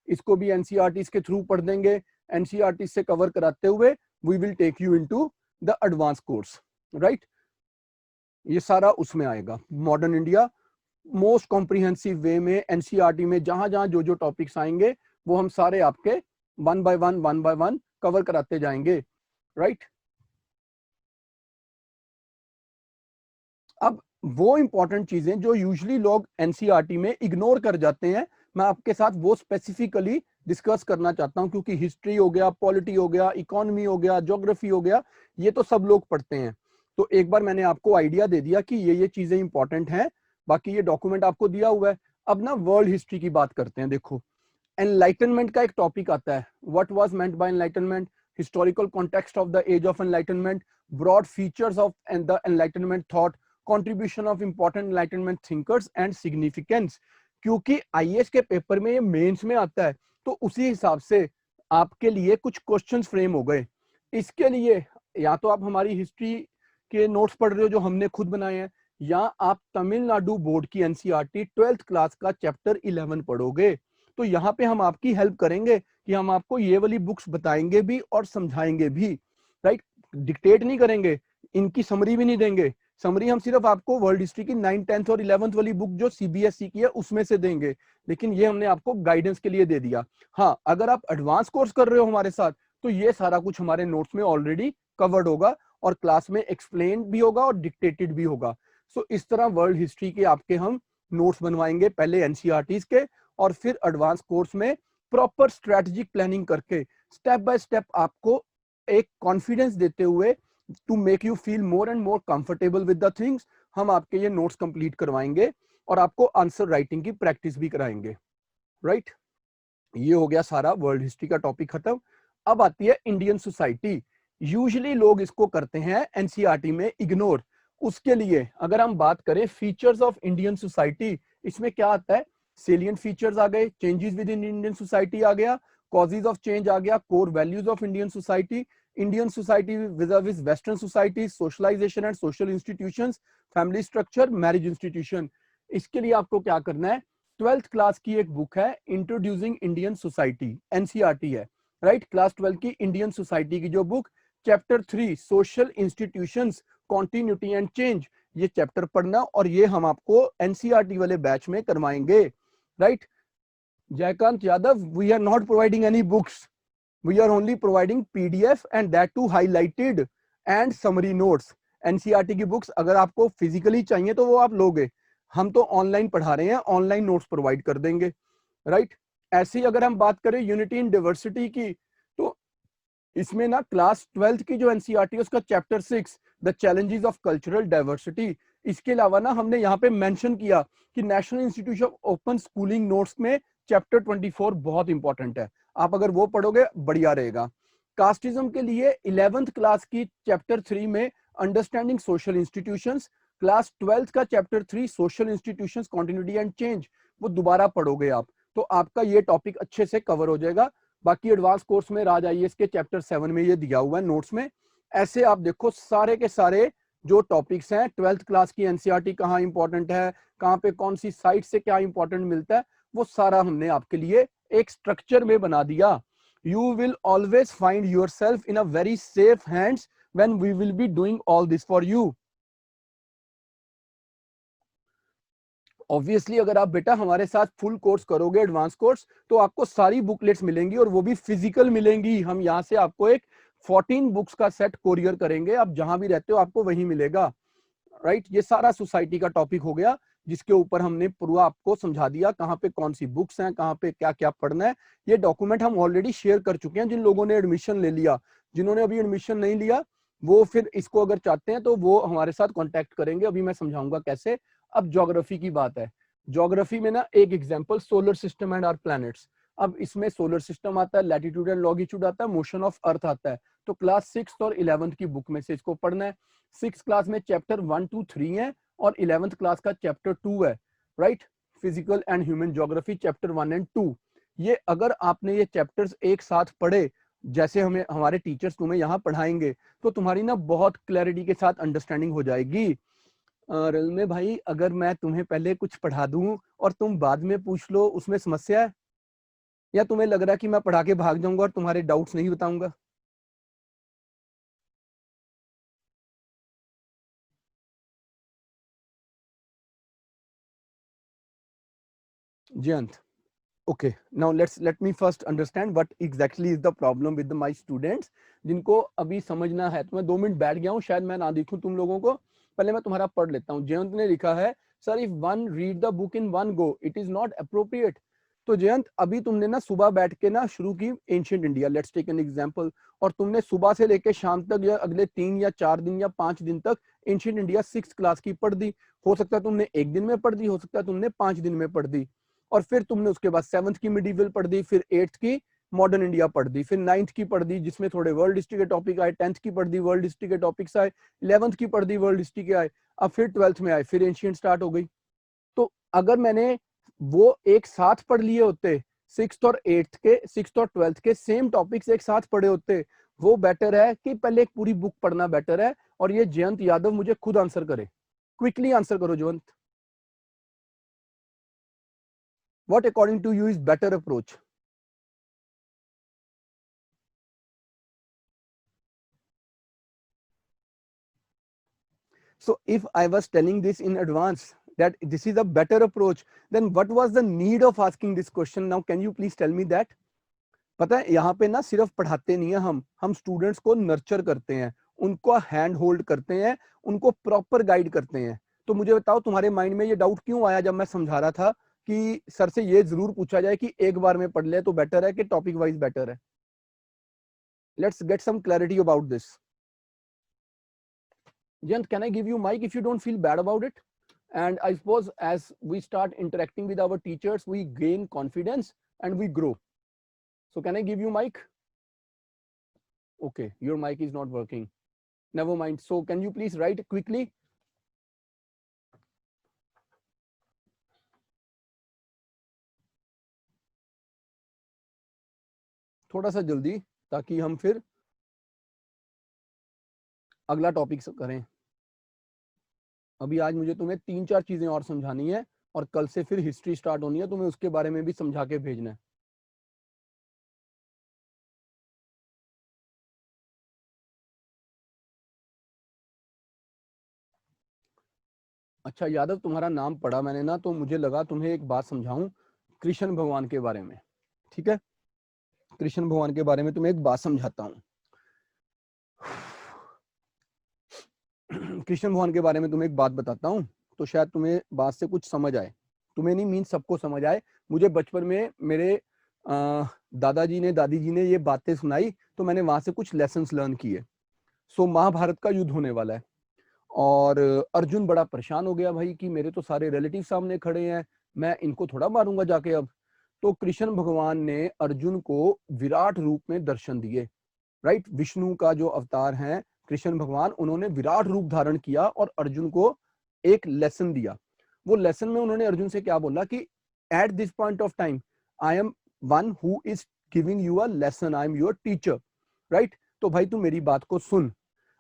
इसको भी एनसीईआरटी के थ्रू पढ़ देंगे। एनसीईआरटी से कवर कराते हुए we will take you into the advance course, right? ये सारा उसमें आएगा modern India, most comprehensive way में एनसीईआरटी में जहां जहां जो जो टॉपिक्स आएंगे वो हम सारे आपके वन बाय वन कवर कराते जाएंगे, राइट? अब वो इंपॉर्टेंट चीजें जो यूजुअली लोग एनसीईआरटी में इग्नोर कर जाते हैं, मैं आपके साथ वो स्पेसिफिकली डिस्कस करना चाहता हूं, क्योंकि हिस्ट्री हो गया, पॉलिटी हो गया, इकोनॉमी हो गया, ज्योग्राफी हो गया, ये तो सब लोग पढ़ते हैं। तो एक बार मैंने आपको आइडिया दे दिया कि ये चीजें इंपॉर्टेंट हैं, बाकी ये डॉक्यूमेंट आपको दिया हुआ है। अब ना वर्ल्ड हिस्ट्री की बात करते हैं। देखो एनलाइटनमेंट का एक टॉपिक आता है, what was meant by enlightenment, historical context of the age of enlightenment, broad features of the enlightenment thought, contribution of important enlightenment thinkers and significance. क्योंकि आईएएस के पेपर में ये मेंस में आता है, तो उसी हिसाब से आपके लिए कुछ क्वेश्चंस फ्रेम हो गए। इसके लिए या तो आप हमारी हिस्ट्री के नोट्स पढ़ रहे हो जो हमने खुद बनाए हैं, या आप तमिलनाडु बोर्ड की एनसीईआरटी 12th क्लास का चैप्टर 11 पढ़ोगे। तो यहाँ पे हम आपकी हेल्प करेंगे कि हम आपको ये वाली बुक्स बताएंगे भी और समझाएंगे भी, राइट? डिक्टेट नहीं करेंगे, इनकी समरी भी नहीं देंगे। समरी हम सिर्फ आपको वर्ल्ड हिस्ट्री की 9th 10th और 11th वाली बुक जो सीबीएसई की है उसमें से देंगे, लेकिन ये हमने आपको गाइडेंस के लिए दे दिया। हाँ, अगर आप एडवांस कोर्स कर रहे हो हमारे साथ तो ये सारा कुछ हमारे नोट्स में ऑलरेडी कवर्ड होगा, और क्लास में एक्सप्लेन भी होगा और डिक्टेटेड भी होगा। सो इस तरह वर्ल्ड हिस्ट्री के आपके हम नोट्स बनवाएंगे, पहले एनसीईआरटीज के, और फिर एडवांस कोर्स में प्रॉपर स्ट्रेटेजिक प्लानिंग करके स्टेप बाय स्टेप आपको एक कॉन्फिडेंस देते हुए to make you feel more and more comfortable with the things, हम आपके ये नोट्स कंप्लीट करवाएंगे और आपको आंसर राइटिंग की प्रैक्टिस भी कराएंगे, राइट? ये हो गया सारा वर्ल्ड हिस्ट्री का टॉपिक खत्म। अब आती है इंडियन सोसाइटी। यूजुअली लोग इसको करते हैं एनसीईआरटी में इग्नोर। उसके लिए अगर हम बात करें फीचर्स ऑफ इंडियन सोसाइटी, इसमें क्या आता है? सेलिएंट फीचर्स आ गए, changes within Indian society आ गया, कॉजेज ऑफ चेंज आ गया, core values of Indian society, Indian society vis western society, socialization and social institutions, family structure, marriage institution. इसके लिए आपको क्या करना है? 12th क्लास की एक बुक है इंट्रोड्यूसिंग इंडियन सोसाइटी, एनसीईआरटी है, राइट? क्लास 12 की इंडियन सोसाइटी की जो book, chapter 3 social institutions, continuity and change, ये चैप्टर पढ़ना, और ये हम आपको एनसीईआरटी वाले बैच में करवाएंगे, right? Jaikant Yadav, we are not providing any books, we are only providing PDF and that too highlighted and summary notes. NCERT की बुक्स अगर आपको फिजिकली चाहिए तो वो आप लोगे, हम तो ऑनलाइन पढ़ा रहे हैं, ऑनलाइन नोट्स प्रोवाइड कर देंगे, राइट? ऐसे ही अगर हम बात करें यूनिटी इन डाइवर्सिटी की, तो इसमें ना क्लास 12th की जो एनसीईआरटी है उसका chapter 6 the challenges of cultural diversity. इसके अलावा ना हमने यहाँ पे मेंशन किया कि national institute of open schooling notes में चैप्टर 24 बहुत इंपॉर्टेंट है, आप अगर वो पढ़ोगे बढ़िया रहेगा। कास्टिज्म के लिए 11th क्लास की चैप्टर 3 में understanding social institutions, class 12th का chapter 3 social institutions, continuity and change, वो दोबारा पढ़ोगे आप तो आपका ये टॉपिक अच्छे से कवर हो जाएगा। बाकी एडवांस कोर्स में राज आईएएस के चैप्टर 7 में ये दिया हुआ है नोट्स में। ऐसे आप देखो सारे के सारे जो टॉपिक्स हैं, 12th क्लास की एनसीईआरटी कहाँ इंपॉर्टेंट है, कहाँ पे कौन सी साइट से क्या इंपॉर्टेंट मिलता है, वो सारा हमने आपके लिए एक स्ट्रक्चर में बना दिया। You will always find yourself in a very safe hands when we will be doing all this for you. Obviously अगर आप बेटा हमारे साथ फुल कोर्स करोगे, एडवांस कोर्स, तो आपको सारी बुकलेट्स मिलेंगी और वो भी फिजिकल मिलेंगी। हम यहाँ से आपको एक 14 बुक्स का सेट कोरियर करेंगे, आप जहां भी रहते हो आपको वहीं मिलेगा, राइट। ये सारा सोसाइटी का टॉपिक हो गया जिसके ऊपर हमने पूरा आपको समझा दिया कहाँ पे कौन सी बुक्स हैं, कहाँ पे क्या क्या पढ़ना है। ये डॉक्यूमेंट हम ऑलरेडी शेयर कर चुके हैं जिन लोगों ने एडमिशन ले लिया। जिन्होंने अभी एडमिशन नहीं लिया वो फिर इसको अगर चाहते हैं तो वो हमारे साथ कॉन्टेक्ट करेंगे, अभी मैं समझाऊंगा कैसे। अब ज्योग्राफी की बात है। ज्योग्राफी में ना एक example solar system and our planets. अब इसमें सोलर सिस्टम आता है, लैटिट्यूड एंड लॉन्गिट्यूड आता है, मोशन ऑफ अर्थ आता है। तो क्लास 6 और 11th की बुक में से इसको पढ़ना है। 6 क्लास में चैप्टर 1 2 3 है और 11th क्लास का चैप्टर 2 है, right. Physical and human geography chapter 1 and 2। ये अगर आपने ये चैप्टर्स एक साथ पढ़े जैसे हमें हमारे टीचर्स तुम्हें यहाँ पढ़ाएंगे तो तुम्हारी ना बहुत क्लैरिटी के साथ अंडरस्टैंडिंग हो जाएगी। रलमे भाई, अगर मैं तुम्हें पहले कुछ पढ़ा दूं और तुम बाद में पूछ लो, उसमें समस्या है? या तुम्हें लग रहा है कि मैं पढ़ा के भाग जाऊंगा और तुम्हारे डाउट्स नहीं बताऊंगा? Jayant, okay, now let me first understand what exactly is the problem with my students। जिनको अभी समझना है, तो मैं 2 मिनट बैठ गया हूँ, शायद मैं ना दिखूं तुम लोगों को। पहले मैं तुम्हारा पढ़ लेता हूँ। जयंत ने लिखा है, sir if one read the book in one go it is not appropriate. तो जयंत, अभी तुमने ना सुबह बैठ के ना शुरू की ancient India, let's take an example, और तुमने सुबह से लेके शाम तक या अगले 3 या 4 दिन या 5 दिन तक एंशिएंट इंडिया 6 क्लास की पढ़ दी। हो सकता है तुमने एक दिन में पढ़ दी, हो सकता है तुमने 5 दिन में पढ़ दी। और फिर तुमने उसके बाद 7th की मिडिवल पढ़ दी, फिर 8th की मॉडर्न इंडिया पढ़ दी, फिर 9th की पढ़ दी जिसमें थोड़े वर्ल्ड हिस्ट्री के टॉपिक आए, 10th की पढ़ दी, वर्ल्ड हिस्ट्री के टॉपिक्स आए, 11th की पढ़ दी, वर्ल्ड हिस्ट्री के आए, अब फिर 12th में आए, फिर एंशिएंट स्टार्ट हो गई। तो अगर मैंने वो एक साथ पढ़ लिए होते, 6th और 8th के, 6th और 12th के सेम टॉपिक्स एक साथ पढ़े होते, वो बेटर है कि पहले एक पूरी बुक पढ़ना बेटर है। और ये जयंत यादव मुझे खुद आंसर करे, क्विकली आंसर करो Jayant. What according to you is better approach? So if I was telling this in advance that this is a better approach, then what was the need of asking this question? Now can you please tell me that? पता है यहाँ पे ना सिर्फ पढ़ाते नहीं है हम स्टूडेंट्स को नर्चर करते हैं, उनको हैंड होल्ड करते हैं, उनको प्रॉपर गाइड करते हैं। तो मुझे बताओ तुम्हारे माइंड में ये डाउट क्यों आया जब मैं समझा रहा था कि सर से ये जरूर पूछा जाए कि एक बार में पढ़ ले तो बेटर है कि टॉपिक वाइज बेटर है? Let's get some clarity about this. Jayant, can I give you mic if you don't feel bad about it? And I suppose as we start interacting with our teachers, we gain confidence and we grow. So can I give you mic? Okay, your mic is not working. Never mind. So can you please write quickly? थोड़ा सा जल्दी ताकि हम फिर अगला टॉपिक करें। अभी आज मुझे तुम्हें 3-4 चीजें और समझानी है और कल से फिर हिस्ट्री स्टार्ट होनी है, तुम्हें उसके बारे में भी समझा के भेजना है। अच्छा यादव, तुम्हारा नाम पढ़ा मैंने ना, तो मुझे लगा तुम्हें एक बात समझाऊं कृष्ण भगवान के बारे में। ठीक है, कृष्ण भगवान के बारे में तुम्हें एक बात समझाता हूं। कृष्ण भगवान के बारे में तुम्हें एक बात बताता हूं, तो शायद तुम्हें बात से कुछ समझ आए। तुम्हें नहीं, मीन सबको समझ आए। मुझे बचपन में मेरे दादाजी ने, दादी जी ने ये बातें सुनाई, तो मैंने वहां से कुछ लेसन्स लर्न किए। सो महाभारत का युद्ध होने वाला है और अर्जुन बड़ा परेशान हो गया भाई कि मेरे तो सारे रिलेटिव सामने खड़े हैं, मैं इनको थोड़ा मारूंगा जाके अब। तो कृष्ण भगवान ने अर्जुन को विराट रूप में दर्शन दिए, राइट। विष्णु का जो अवतार है कृष्ण भगवान, उन्होंने विराट रूप धारण किया और अर्जुन को एक लेसन दिया। वो लेसन में उन्होंने अर्जुन से क्या बोला कि at this point of time I am one who is giving you a lesson, I am your teacher, right. तो भाई तू मेरी बात को सुन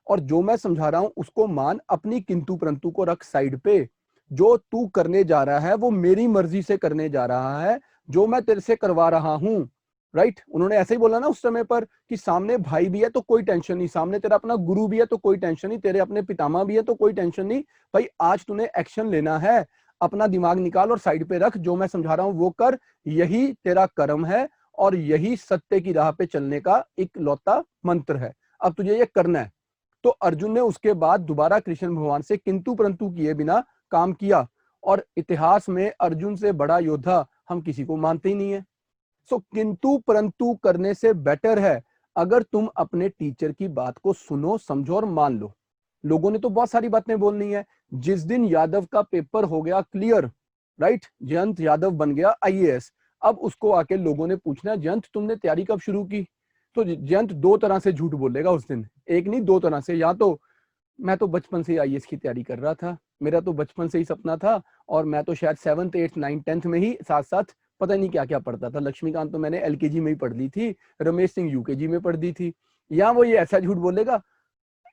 और जो मैं समझा रहा हूं उसको मान, अपनी किंतु परंतु को रख साइड पे। जो तू करने जा रहा है वो मेरी मर्जी से करने जा रहा है, जो मैं तेरे से करवा रहा हूं राइट उन्होंने ऐसे ही बोला ना उस समय पर कि सामने भाई भी है तो कोई टेंशन नहीं, सामने तेरा अपना गुरु भी है तो कोई टेंशन नहीं, तेरे अपने पितामह भी है तो कोई टेंशन नहीं, भाई आज तूने एक्शन लेना है, अपना दिमाग निकाल और साइड पे रख, जो मैं समझा रहा हूं वो कर, यही तेरा कर्म है और यही सत्य की राह पे चलने का एक लौता मंत्र है, अब तुझे ये करना है। तो अर्जुन ने उसके बाद दोबारा कृष्ण भगवान से किंतु परंतु किए बिना काम किया, और इतिहास में अर्जुन से बड़ा योद्धा हम किसी को मानते ही नहीं है। सो किंतु परंतु करने से बेटर है अगर तुम अपने टीचर की बात को सुनो, समझो और मान लो। लोगों ने तो बहुत सारी बातें बोलनी है। जिस दिन यादव का पेपर हो गया क्लियर, राइट, जयंत यादव बन गया आईएएस, अब उसको आके लोगों ने पूछना जयंत तुमने तैयारी कब शुरू की, तो जयंत दो तरह से झूठ बोलेगा उस दिन, एक नहीं दो तरह से, या तो मैं तो बचपन से ही आईएएस की तैयारी कर रहा था, मेरा तो बचपन से ही सपना था, और मैं तो शायद 7th 8th 9th 10th में ही साथ साथ पता नहीं क्या क्या पढ़ता था, लक्ष्मीकांत तो मैंने एलकेजी में ही पढ़ ली थी, रमेश सिंह यूकेजी में पढ़ दी थी। या वो ये ऐसा झूठ बोलेगा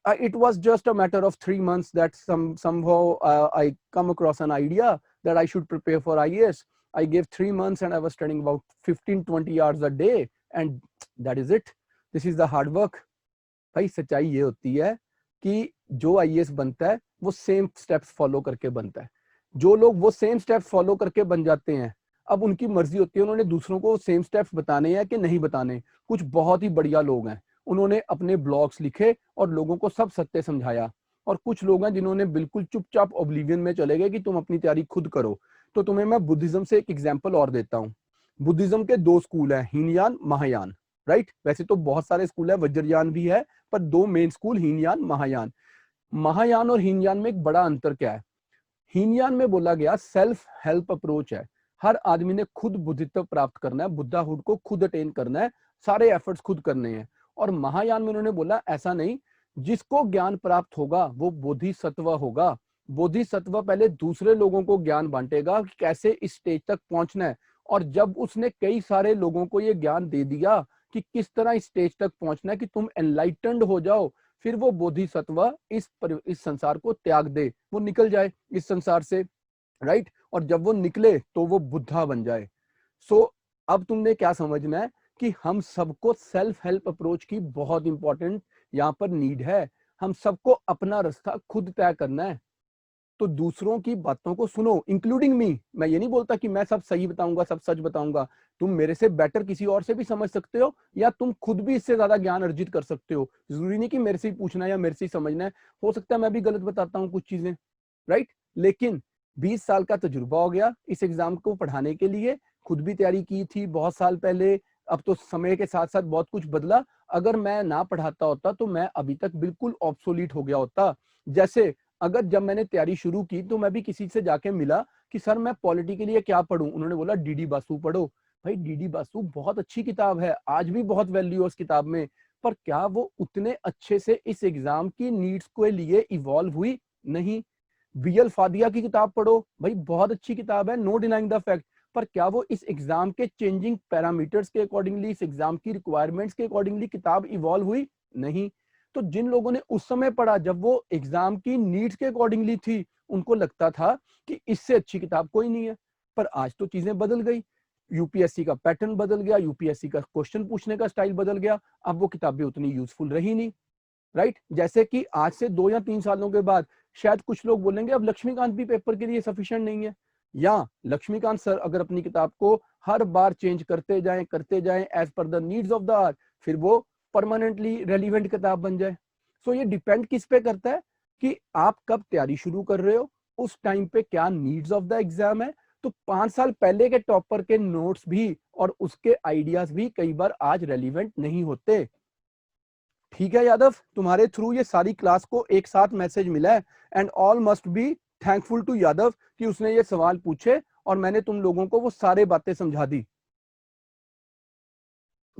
it was just a matter of 3 months that somehow I come across an idea that I should prepare for IAS. I gave 3 months and I was studying about 15-20 hours a day and that is it. This is the hard work. भाई सच्चाई ये होती है कि जो आईएएस बनता है वो सेम स्टेप्स फॉलो करके बनता है। जो लोग वो सेम स्टेप्स फॉलो करके बन जाते हैं, अब उनकी मर्जी होती है उन्होंने दूसरों को सेम स्टेप्स बताने हैं कि नहीं बताने। कुछ बहुत ही बढ़िया लोग हैं, उन्होंने अपने ब्लॉग्स लिखे और लोगों को सब सत्य समझाया, और कुछ लोग हैं जिन्होंने बिल्कुल चुपचाप ओब्लिवियन में चले गए कि तुम अपनी तैयारी खुद करो। तो तुम्हें मैं बुद्धिज्म से एक एग्जाम्पल और देता हूँ। बुद्धिज्म के दो स्कूल हैं, हीनयान महायान, राइट। वैसे तो बहुत सारे स्कूल है, वज्रयान भी है, पर दो मेन स्कूल हीनयान महायान। महायान और हीनयान में एक बड़ा अंतर क्या है? हीनयान में बोला गया सेल्फ हेल्प अप्रोच है, हर आदमी ने खुद बुद्धित्व प्राप्त करना है, बुद्धाहुड को खुद अटेन करना है, सारे एफर्ट्स खुद करने हैं। और महायान में उन्होंने बोला ऐसा नहीं, जिसको ज्ञान प्राप्त होगा वो बोधिसत्व होगा। बोधिसत्व पहले दूसरे लोगों को ज्ञान बांटेगा कि कैसे इस स्टेज तक पहुंचना है, और जब उसने कई सारे लोगों को ये ज्ञान दे दिया कि किस तरह इस स्टेज तक पहुंचना है कि तुम एनलाइटेंड हो जाओ, फिर वो बोधिसत्व इस संसार को त्याग दे, वो निकल जाए इस संसार से, राइट। और जब वो निकले तो वो बुद्धा बन जाए। सो अब तुमने क्या समझना है कि हम सबको सेल्फ हेल्प अप्रोच की बहुत इंपॉर्टेंट यहाँ पर नीड है। हम सबको अपना रास्ता खुद तय करना है। तो दूसरों की बातों को सुनो, इंक्लूडिंग मी। मैं ये नहीं बोलता कि मैं सब सही बताऊंगा, सब सच बताऊंगा। तुम मेरे से बेटर किसी और से भी समझ सकते हो, या तुम खुद भी इससे ज्यादा ज्ञान अर्जित कर सकते हो। जरूरी नहीं कि मेरे से ही पूछना है या मेरे से ही समझना है। हो सकता है मैं भी गलत बताता हूँ कुछ चीजें, राइट। लेकिन 20 साल का तजुर्बा हो गया इस एग्जाम को पढ़ाने के लिए, खुद भी तैयारी की थी बहुत साल पहले। अब तो समय के साथ साथ बहुत कुछ बदला। अगर मैं ना पढ़ाता होता तो मैं अभी तक बिल्कुल ऑब्सोलीट हो गया होता। जैसे अगर जब मैंने तैयारी शुरू की तो मैं भी किसी से जाके मिला कि सर मैं पॉलिटी के लिए क्या पढूं, उन्होंने बोला डीडी बासु पढ़ो। भाई डीडी बासु बहुत अच्छी किताब है, आज भी बहुत वैल्यू है उस किताब में, पर क्या वो उतने अच्छे से इस एग्जाम की नीड्स के लिए इवॉल्व हुई? नहीं। बीएल फादिया की किताब पढ़ो, भाई बहुत अच्छी किताब है, नो डिनाइंग द फैक्ट, पर क्या वो इस एग्जाम के चेंजिंग पैरामीटर्स के अकॉर्डिंगली, इस एग्जाम की रिक्वायरमेंट्स के अकॉर्डिंगली किताब इवॉल्व हुई? नहीं। तो जिन लोगों ने उस समय पढ़ा जब वो एग्जाम की नीड्स के अकॉर्डिंगली थी, उनको लगता था कि इससे अच्छी किताब कोई नहीं है। पर आज तो चीजें बदल गई, यूपीएससी का पैटर्न बदल गया, यूपीएससी का क्वेश्चन पूछने का स्टाइल बदल गया, अब वो किताबें उतनी यूजफुल रही नहीं, राइट। जैसे कि आज से 2 या 3 सालों के बाद शायद कुछ लोग बोलेंगे अब लक्ष्मीकांत भी पेपर के लिए सफिशिएंट नहीं है, या लक्ष्मीकांत सर अगर अपनी किताब को हर बार चेंज करते जाएं as per the needs of the hour, फिर वो परमानेंटली रेलिवेंट किताब बन जाए। सो ये डिपेंड किस पे करता है कि आप कब तैयारी शुरू कर रहे हो, उस टाइम पे क्या नीड्स ऑफ द एग्जाम है। तो 5 साल पहले के टॉपर के नोट्स भी और उसके आइडियाज भी कई बार आज रेलिवेंट नहीं होते। ठीक है यादव, तुम्हारे थ्रू ये सारी क्लास को एक साथ मैसेज मिला है, and all must be thankful to Yadav कि उसने ये सवाल पूछे और मैंने तुम लोगों को वो सारे बातें समझा दी।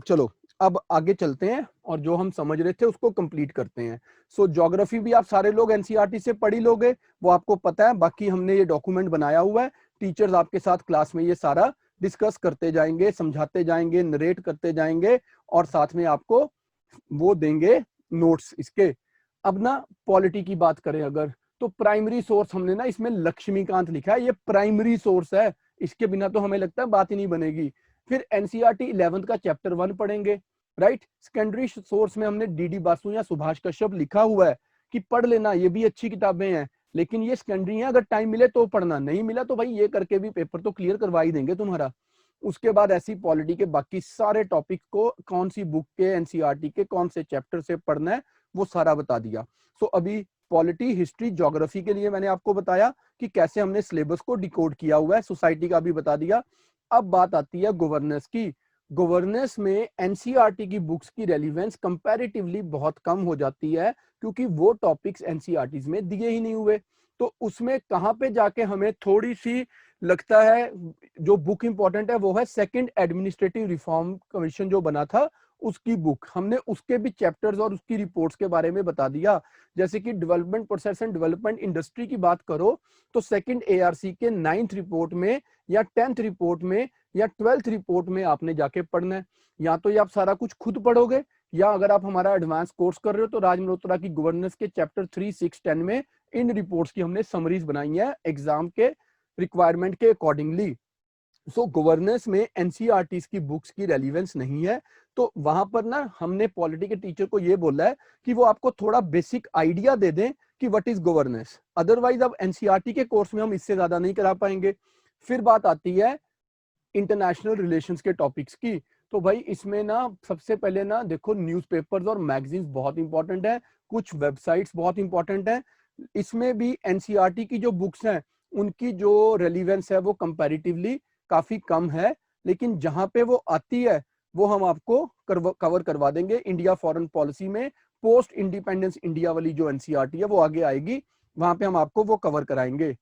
चलो अब आगे चलते हैं और जो हम समझ रहे थे उसको कंप्लीट करते हैं। सो ज्योग्राफी भी आप सारे लोग एनसीईआरटी से पढ़ ही लोगे, वो आपको पता है। बाकी हमने ये डॉक्यूमेंट बनाया हुआ है, टीचर्स आपके साथ क्लास में ये सारा डिस्कस करते जाएंगे, समझाते जाएंगे, नरेट करते जाएंगे, और साथ में आपको वो देंगे नोट्स इसके। अब ना पॉलिटी की बात करें अगर, तो प्राइमरी सोर्स हमने ना इसमें लक्ष्मीकांत लिखा है, ये प्राइमरी सोर्स है, इसके बिना तो हमें लगता है बात ही नहीं बनेगी। फिर एनसीईआरटी 11th का चैप्टर 1 पढ़ेंगे, राइट। सेकेंडरी सोर्स में हमने डीडी बासु या सुभाष कश्यप लिखा हुआ है कि पढ़ लेना, ये भी अच्छी किताबें हैं, लेकिन ये सेकेंडरी है, अगर टाइम मिले तो पढ़ना, नहीं मिला तो भाई ये करके भी पेपर तो क्लियर करवा ही देंगे तुम्हारा। उसके बाद ऐसी पॉलिटी के बाकी सारे टॉपिक को कौन सी बुक के एनसीईआरटी के कौन से चैप्टर से पढ़ना है वो सारा बता दिया। सो अभी पॉलिटी, हिस्ट्री, ज्योग्राफी के लिए मैंने आपको बताया कि कैसे हमने सिलेबस को डिकोड किया हुआ है, सोसाइटी का भी बता दिया। अब बात आती है गवर्नेंस की। गवर्नेंस में एनसीईआरटी की बुक्स की रेलिवेंस कंपैरेटिवली बहुत कम हो जाती है, क्योंकि वो टॉपिक्स एनसीईआरटीज में दिए ही नहीं हुए। तो उसमें कहाँ पे जाके हमें थोड़ी सी लगता है जो बुक इंपॉर्टेंट है वो है सेकंड एडमिनिस्ट्रेटिव रिफॉर्म कमीशन जो बना था उसकी बुक। हमने उसके भी चैप्टर्स और उसकी रिपोर्ट्स के बारे में बता दिया। जैसे कि development process and development industry की बात करो तो सेकंड एआरसी के 9th रिपोर्ट में या 10th रिपोर्ट में या 12th रिपोर्ट में आपने जाके पढ़ना है। या तो ये आप सारा कुछ खुद पढ़ोगे, या अगर आप हमारा एडवांस कोर्स कर रहे हो तो राज मल्होत्रा की गवर्नेंस के चैप्टर 3, 6, 10 में इन रिपोर्ट्स की हमने समरीज बनाई है एग्जाम के रिक्वायरमेंट के अकॉर्डिंगली। सो गवर्नेंस में एनसीईआरटी की बुक्स की रेलिवेंस नहीं है। तो वहां पर ना हमने पॉलिटी के टीचर को ये बोला है कि वो आपको थोड़ा बेसिक आइडिया दे दें कि व्हाट इज गवर्नेंस, अदरवाइज अब एनसीईआरटी के कोर्स में हम इससे ज्यादा नहीं करा पाएंगे। फिर बात आती है इंटरनेशनल रिलेशंस के टॉपिक्स की। तो भाई इसमें ना सबसे पहले ना देखो न्यूज़पेपर्स और मैगजीन्स बहुत इंपॉर्टेंट है, कुछ वेबसाइट्स बहुत इंपॉर्टेंट है। इसमें भी एनसीईआरटी की जो बुक्स हैं उनकी जो रेलिवेंस है वो कंपैरेटिवली काफी कम है, लेकिन जहां पे वो आती है वो हम आपको कवर करवा देंगे। इंडिया फॉरेन पॉलिसी में पोस्ट इंडिपेंडेंस इंडिया वाली जो एनसीईआरटी है वो आगे आएगी, वहां पे हम आपको वो कवर कराएंगे।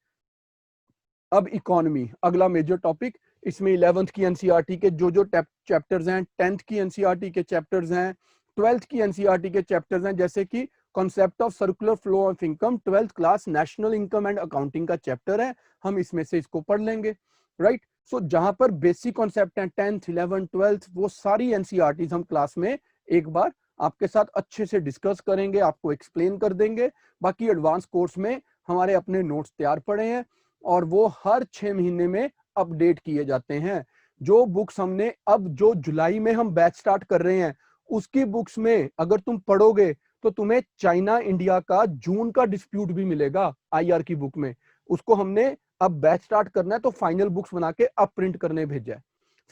अब इकोनॉमी अगला मेजर टॉपिक। इसमें 11th की एनसीईआरटी के जो जो चैप्टर्स हैं, 10th की एनसीईआरटी के चैप्टर्स हैं, 12th की एनसीईआरटी के चैप्टर्स हैं, जैसे कि concept of circular flow of income 12th class national income and accounting का चैप्टर है, हम इसमें से इसको पढ़ लेंगे, राइट। सो जहां पर बेसिक कॉन्सेप्ट हैं 10th 11th 12th वो सारी एनसीईआरटी हम क्लास में एक बार आपके साथ अच्छे से डिस्कस करेंगे, आपको एक्सप्लेन कर देंगे। बाकी एडवांस कोर्स में हमारे अपने नोट्स तैयार पड़े हैं और वो हर 6 महीने में अपडेट किए जाते हैं। जो बुक्स हमने अब जो जुलाई में हम बैच स्टार्ट कर रहे हैं उसकी बुक्स में अगर तुम पढ़ोगे तो तुम्हें चाइना इंडिया का जून का डिस्प्यूट भी मिलेगा आईआर की बुक में। उसको हमने अब बैच स्टार्ट करना है तो फाइनल बुक्स बना के अब प्रिंट करने भेजा है।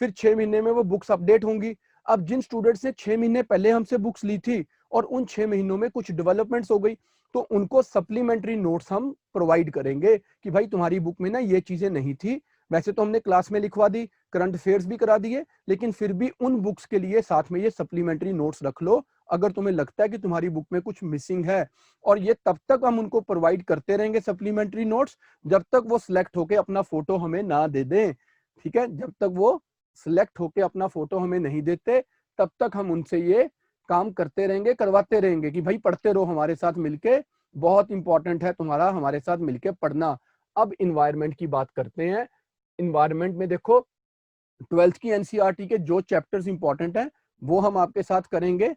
फिर 6 महीने में वो बुक्स अपडेट होंगी। अब जिन स्टूडेंट्स ने 6 महीने पहले हमसे बुक्स ली थी और उन 6 महीनों में कुछ डेवलपमेंट्स हो गई तो उनको सप्लीमेंट्री नोट्स हम प्रोवाइड करेंगे कि भाई तुम्हारी बुक में ना ये चीजें नहीं थी। वैसे तो हमने क्लास में लिखवा दी, करंट अफेयर्स भी करा दिए, लेकिन फिर भी उन बुक्स के लिए साथ में ये सप्लीमेंट्री नोट्स रख लो अगर तुम्हें लगता है कि तुम्हारी बुक में कुछ मिसिंग है। और ये तब तक हम उनको प्रोवाइड करते रहेंगे सप्लीमेंट्री नोट्स जब तक वो सिलेक्ट होके अपना फोटो हमें ना दे दें, ठीक है। जब तक वो सिलेक्ट होके अपना फोटो हमें नहीं देते तब तक हम उनसे ये काम करते रहेंगे, करवाते रहेंगे कि भाई पढ़ते रहो हमारे साथ मिलके, बहुत इंपॉर्टेंट है तुम्हारा हमारे साथ मिलके पढ़ना। अब इन्वायरमेंट की बात करते हैं। इन्वायरमेंट में देखो 12th की एनसीईआरटी के जो चैप्टर्स इंपॉर्टेंट हैं वो हम आपके साथ करेंगे,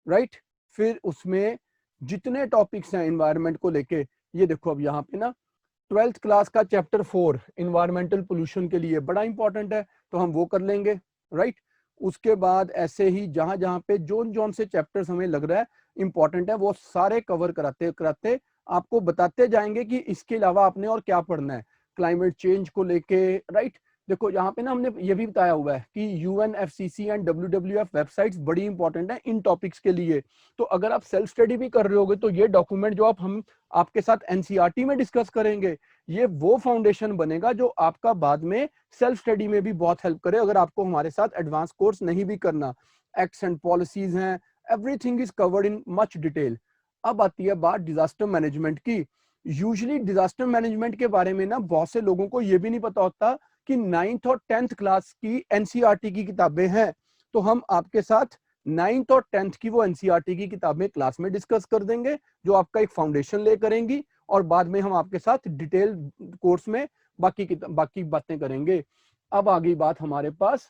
राइट। फिर उसमें जितने टॉपिक्स हैं इन्वायरमेंट को लेके, ये देखो अब यहाँ पे ना 12th क्लास का चैप्टर 4 इन्वायरमेंटल पोल्यूशन के लिए बड़ा इंपॉर्टेंट है तो हम वो कर लेंगे, राइट। उसके बाद ऐसे ही जहां जहां पे जोन जोन से चैप्टर्स हमें लग रहा है इंपॉर्टेंट है वो सारे कवर कराते कराते आपको बताते जाएंगे कि इसके अलावा आपने और क्या पढ़ना है क्लाइमेट चेंज को लेके, राइट। देखो यहाँ पे ना हमने ये भी बताया हुआ है कि यूएनएफसीसी एंड डब्ल्यूडब्ल्यूएफ वेबसाइट्स बड़ी इंपॉर्टेंट है इन टॉपिक्स के लिए। तो अगर आप सेल्फ स्टडी भी कर रहे होगे तो ये डॉक्यूमेंट जो हम आपके साथ एनसीईआरटी में डिस्कस करेंगे ये वो फाउंडेशन बनेगा जो आपका बाद में सेल्फ स्टडी में भी बहुत हेल्प करे अगर आपको हमारे साथ एडवांस कोर्स नहीं भी करना। एक्ट्स एंड पॉलिसीज हैं, everything is covered in much detail. अब आती है बात डिजास्टर मैनेजमेंट की। यूजुअली डिजास्टर मैनेजमेंट के बारे में ना बहुत से लोगों को ये भी नहीं पता होता कि 9th और 10th क्लास की एनसीईआरटी की किताबें हैं। तो हम आपके साथ 9th और 10th की वो एनसीईआरटी की किताबें क्लास में डिस्कस कर देंगे जो आपका एक फाउंडेशन ले करेंगी और बाद में हम आपके साथ डिटेल कोर्स में बाकी बातें करेंगे। अब आ गई बात हमारे पास,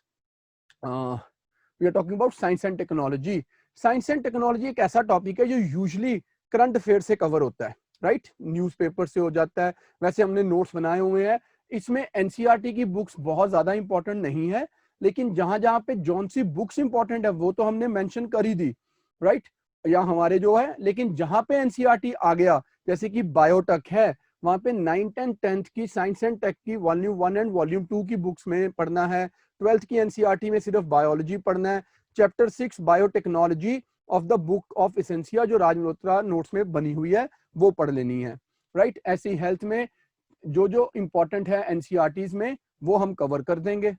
we are talking about science and technology. Science and technology एक ऐसा टॉपिक है जो यूजुअली करंट अफेयर से कवर होता है, राइट, न्यूज़पेपर से हो जाता है। वैसे हमने नोट्स बनाए हुए हैं। इसमें एनसीईआरटी की बुक्स बहुत ज्यादा इंपॉर्टेंट नहीं है, लेकिन जहां जहां पे जौन सी बुक्स इंपॉर्टेंट है वो तो हमने मेंशन कर ही दी, राइट, या हमारे जो है, लेकिन जहां पे एनसीईआरटी आ गया, जैसे कि बायोटेक है, वहां पे 9th एंड 10th की साइंस एंड टेक की वॉल्यूम 1 एंड वॉल्यूम 2 की बुक्स में पढ़ना है, 12th की एनसीईआरटी में सिर्फ बायोलॉजी पढ़ना है, chapter 6 biotechnology of the book of Essentia जो राज मल्होत्रा नोट्स में बनी हुई है वो पढ़ लेनी है, राइट। ऐसी हेल्थ में जो जो इंपॉर्टेंट है एनसीईआरटीज में वो हम कवर कर देंगे।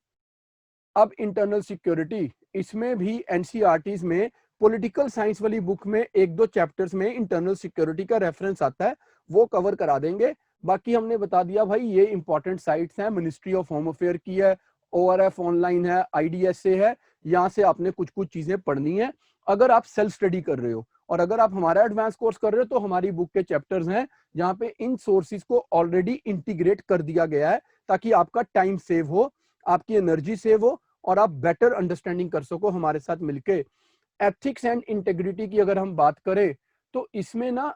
अब इंटरनल सिक्योरिटी, इसमें भी एनसीईआरटीज में पॉलिटिकल साइंस वाली बुक में एक दो चैप्टर्स में इंटरनल सिक्योरिटी का रेफरेंस आता है, वो कवर करा देंगे। बाकी हमने बता दिया भाई ये इंपॉर्टेंट साइट्स हैं, मिनिस्ट्री ऑफ होम अफेयर की है, ओआरएफ ऑनलाइन है, आईडीएसए है, यहाँ से आपने कुछ कुछ चीजें पढ़नी है अगर आप सेल्फ स्टडी कर रहे हो। और अगर आप हमारा एडवांस कोर्स कर रहे हो तो हमारी बुक के चैप्टर्स हैं जहाँ पे इन सोर्सेज को ऑलरेडी इंटीग्रेट कर दिया गया है, ताकि आपका टाइम सेव हो, आपकी एनर्जी सेव हो और आप बेटर अंडरस्टैंडिंग कर सको हमारे साथ मिलके। एथिक्स एंड इंटेग्रिटी की अगर हम बात करें तो इसमें ना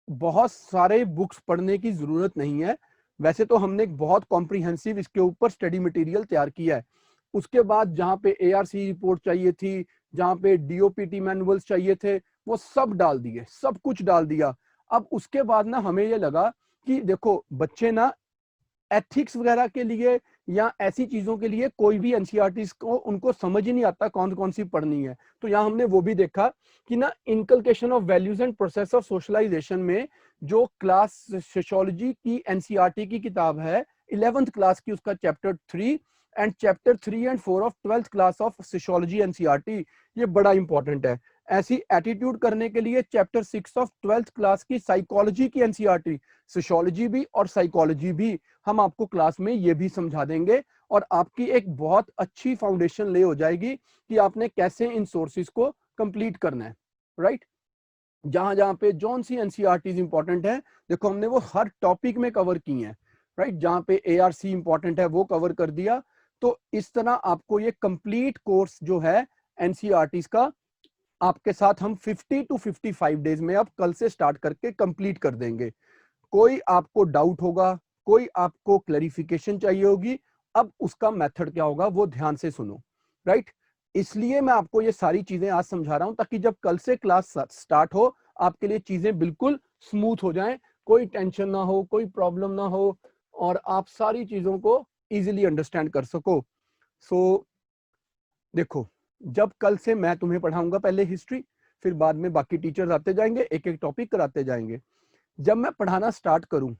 बहुत सारे बुक्स पढ़ने की जरूरत नहीं है, वैसे तो हमने एक बहुत कॉम्प्रिहेंसिव इसके ऊपर स्टडी मटेरियल तैयार किया है। उसके बाद जहाँ पे एआरसी रिपोर्ट चाहिए थी, जहाँ पे डीओपीटी मैनुअल्स चाहिए थे, वो सब डाल दिए, सब कुछ डाल दिया। अब उसके बाद ना हमें ये लगा कि देखो बच्चे ना एथिक्स वगैरह के लिए या ऐसी चीजों के लिए कोई भी एनसीईआरटी को उनको समझ ही नहीं आता कौन कौन सी पढ़नी है, तो यहाँ हमने वो भी देखा कि ना inculcation of values and process of socialization में जो क्लास सोशियोलॉजी की एनसीईआरटी की किताब है 11th क्लास की, उसका chapter 3 and chapter 3 and 4 of 12th class of sociology NCERT, ये बड़ा इंपॉर्टेंट है। ऐसी एटीट्यूड करने के लिए चैप्टर 6 ऑफ 12th क्लास की साइकोलॉजी की एनसीईआरटी, सोशियोलॉजी भी और साइकोलॉजी भी हम आपको क्लास में ये भी समझा देंगे, और आपकी एक बहुत अच्छी फाउंडेशन ले हो जाएगी कि आपने कैसे इन सोर्सेज को कंप्लीट करना है, राइट। जहां जहां पे जौन सी एनसीईआरटीज इंपॉर्टेंट है, देखो हमने वो हर टॉपिक में कवर की हैं, राइट। जहां पे एआरसी इंपॉर्टेंट है वो कवर कर दिया। तो इस तरह आपको ये कंप्लीट कोर्स जो है एनसीईआरटीज का आपके साथ हम 50 to 55 डेज में अब कल से स्टार्ट करके कंप्लीट कर देंगे। कोई आपको डाउट होगा, कोई आपको क्लैरिफिकेशन चाहिए होगी, अब उसका मेथड क्या होगा वो ध्यान से सुनो, राइट। इसलिए मैं आपको ये सारी चीजें आज समझा रहा हूं ताकि जब कल से क्लास स्टार्ट हो आपके लिए चीजें बिल्कुल स्मूथ हो जाएं, कोई टेंशन ना हो, कोई प्रॉब्लम ना हो, और आप सारी चीजों को इजीली अंडरस्टैंड कर सको। सो देखो, जब कल से मैं तुम्हें पढ़ाऊंगा पहले हिस्ट्री, फिर बाद में बाकी टीचर्स आते जाएंगे, एक एक टॉपिक कराते जाएंगे। जब मैं पढ़ाना स्टार्ट करूं,